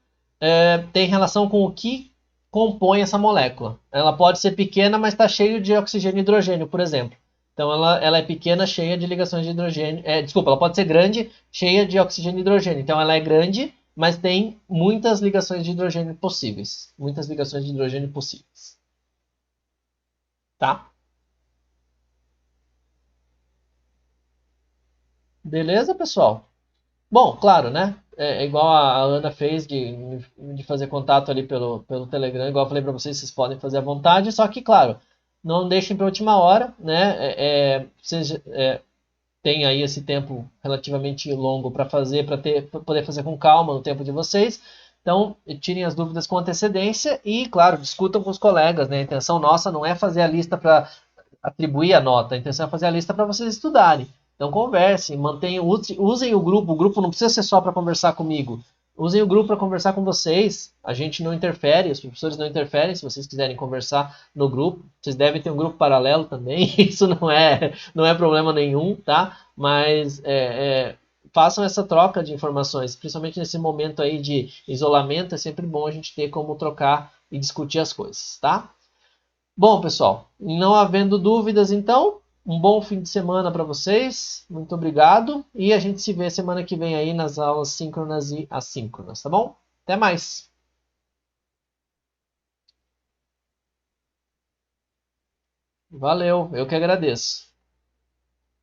tem relação com o que compõe essa molécula. Ela pode ser pequena, mas está cheio de oxigênio e hidrogênio, por exemplo. Então ela é pequena, cheia de ligações de hidrogênio. Desculpa, ela pode ser grande, cheia de oxigênio e hidrogênio. Então ela é grande, mas tem muitas ligações de hidrogênio possíveis. Muitas ligações de hidrogênio possíveis. Tá? Beleza, pessoal? Bom, claro, né? É igual a Ana fez de fazer contato ali pelo Telegram, igual eu falei para vocês, vocês podem fazer à vontade, só que, claro, não deixem para a última hora, né? Vocês têm aí esse tempo relativamente longo para fazer, para poder fazer com calma no tempo de vocês. Então, tirem as dúvidas com antecedência e, claro, discutam com os colegas, né? A intenção nossa não é fazer a lista para atribuir a nota, a intenção é fazer a lista para vocês estudarem. Então conversem, mantenham, usem o grupo não precisa ser só para conversar comigo. Usem o grupo para conversar com vocês. A gente não interfere, os professores não interferem. Se vocês quiserem conversar no grupo, vocês devem ter um grupo paralelo também. Isso não é problema nenhum, tá? Mas façam essa troca de informações, principalmente nesse momento aí de isolamento. É sempre bom a gente ter como trocar e discutir as coisas, tá? Bom, pessoal, não havendo dúvidas, então, um bom fim de semana para vocês. Muito obrigado. E a gente se vê semana que vem aí nas aulas síncronas e assíncronas, tá bom? Até mais. Valeu, eu que agradeço.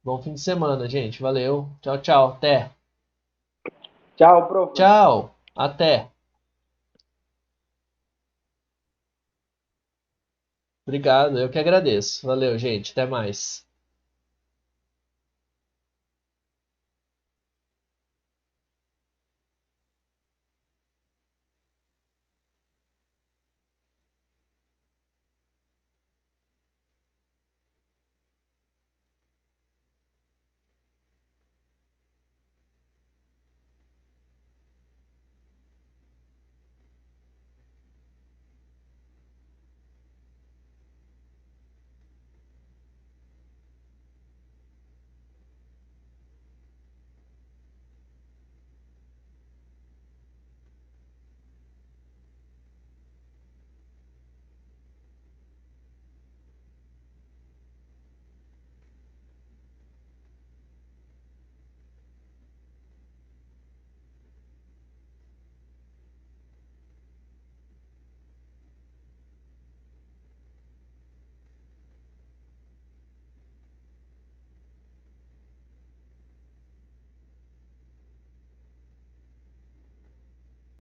Bom fim de semana, gente. Valeu. Tchau, tchau. Até. Tchau, prof. Tchau. Até. Obrigado, eu que agradeço. Valeu, gente. Até mais.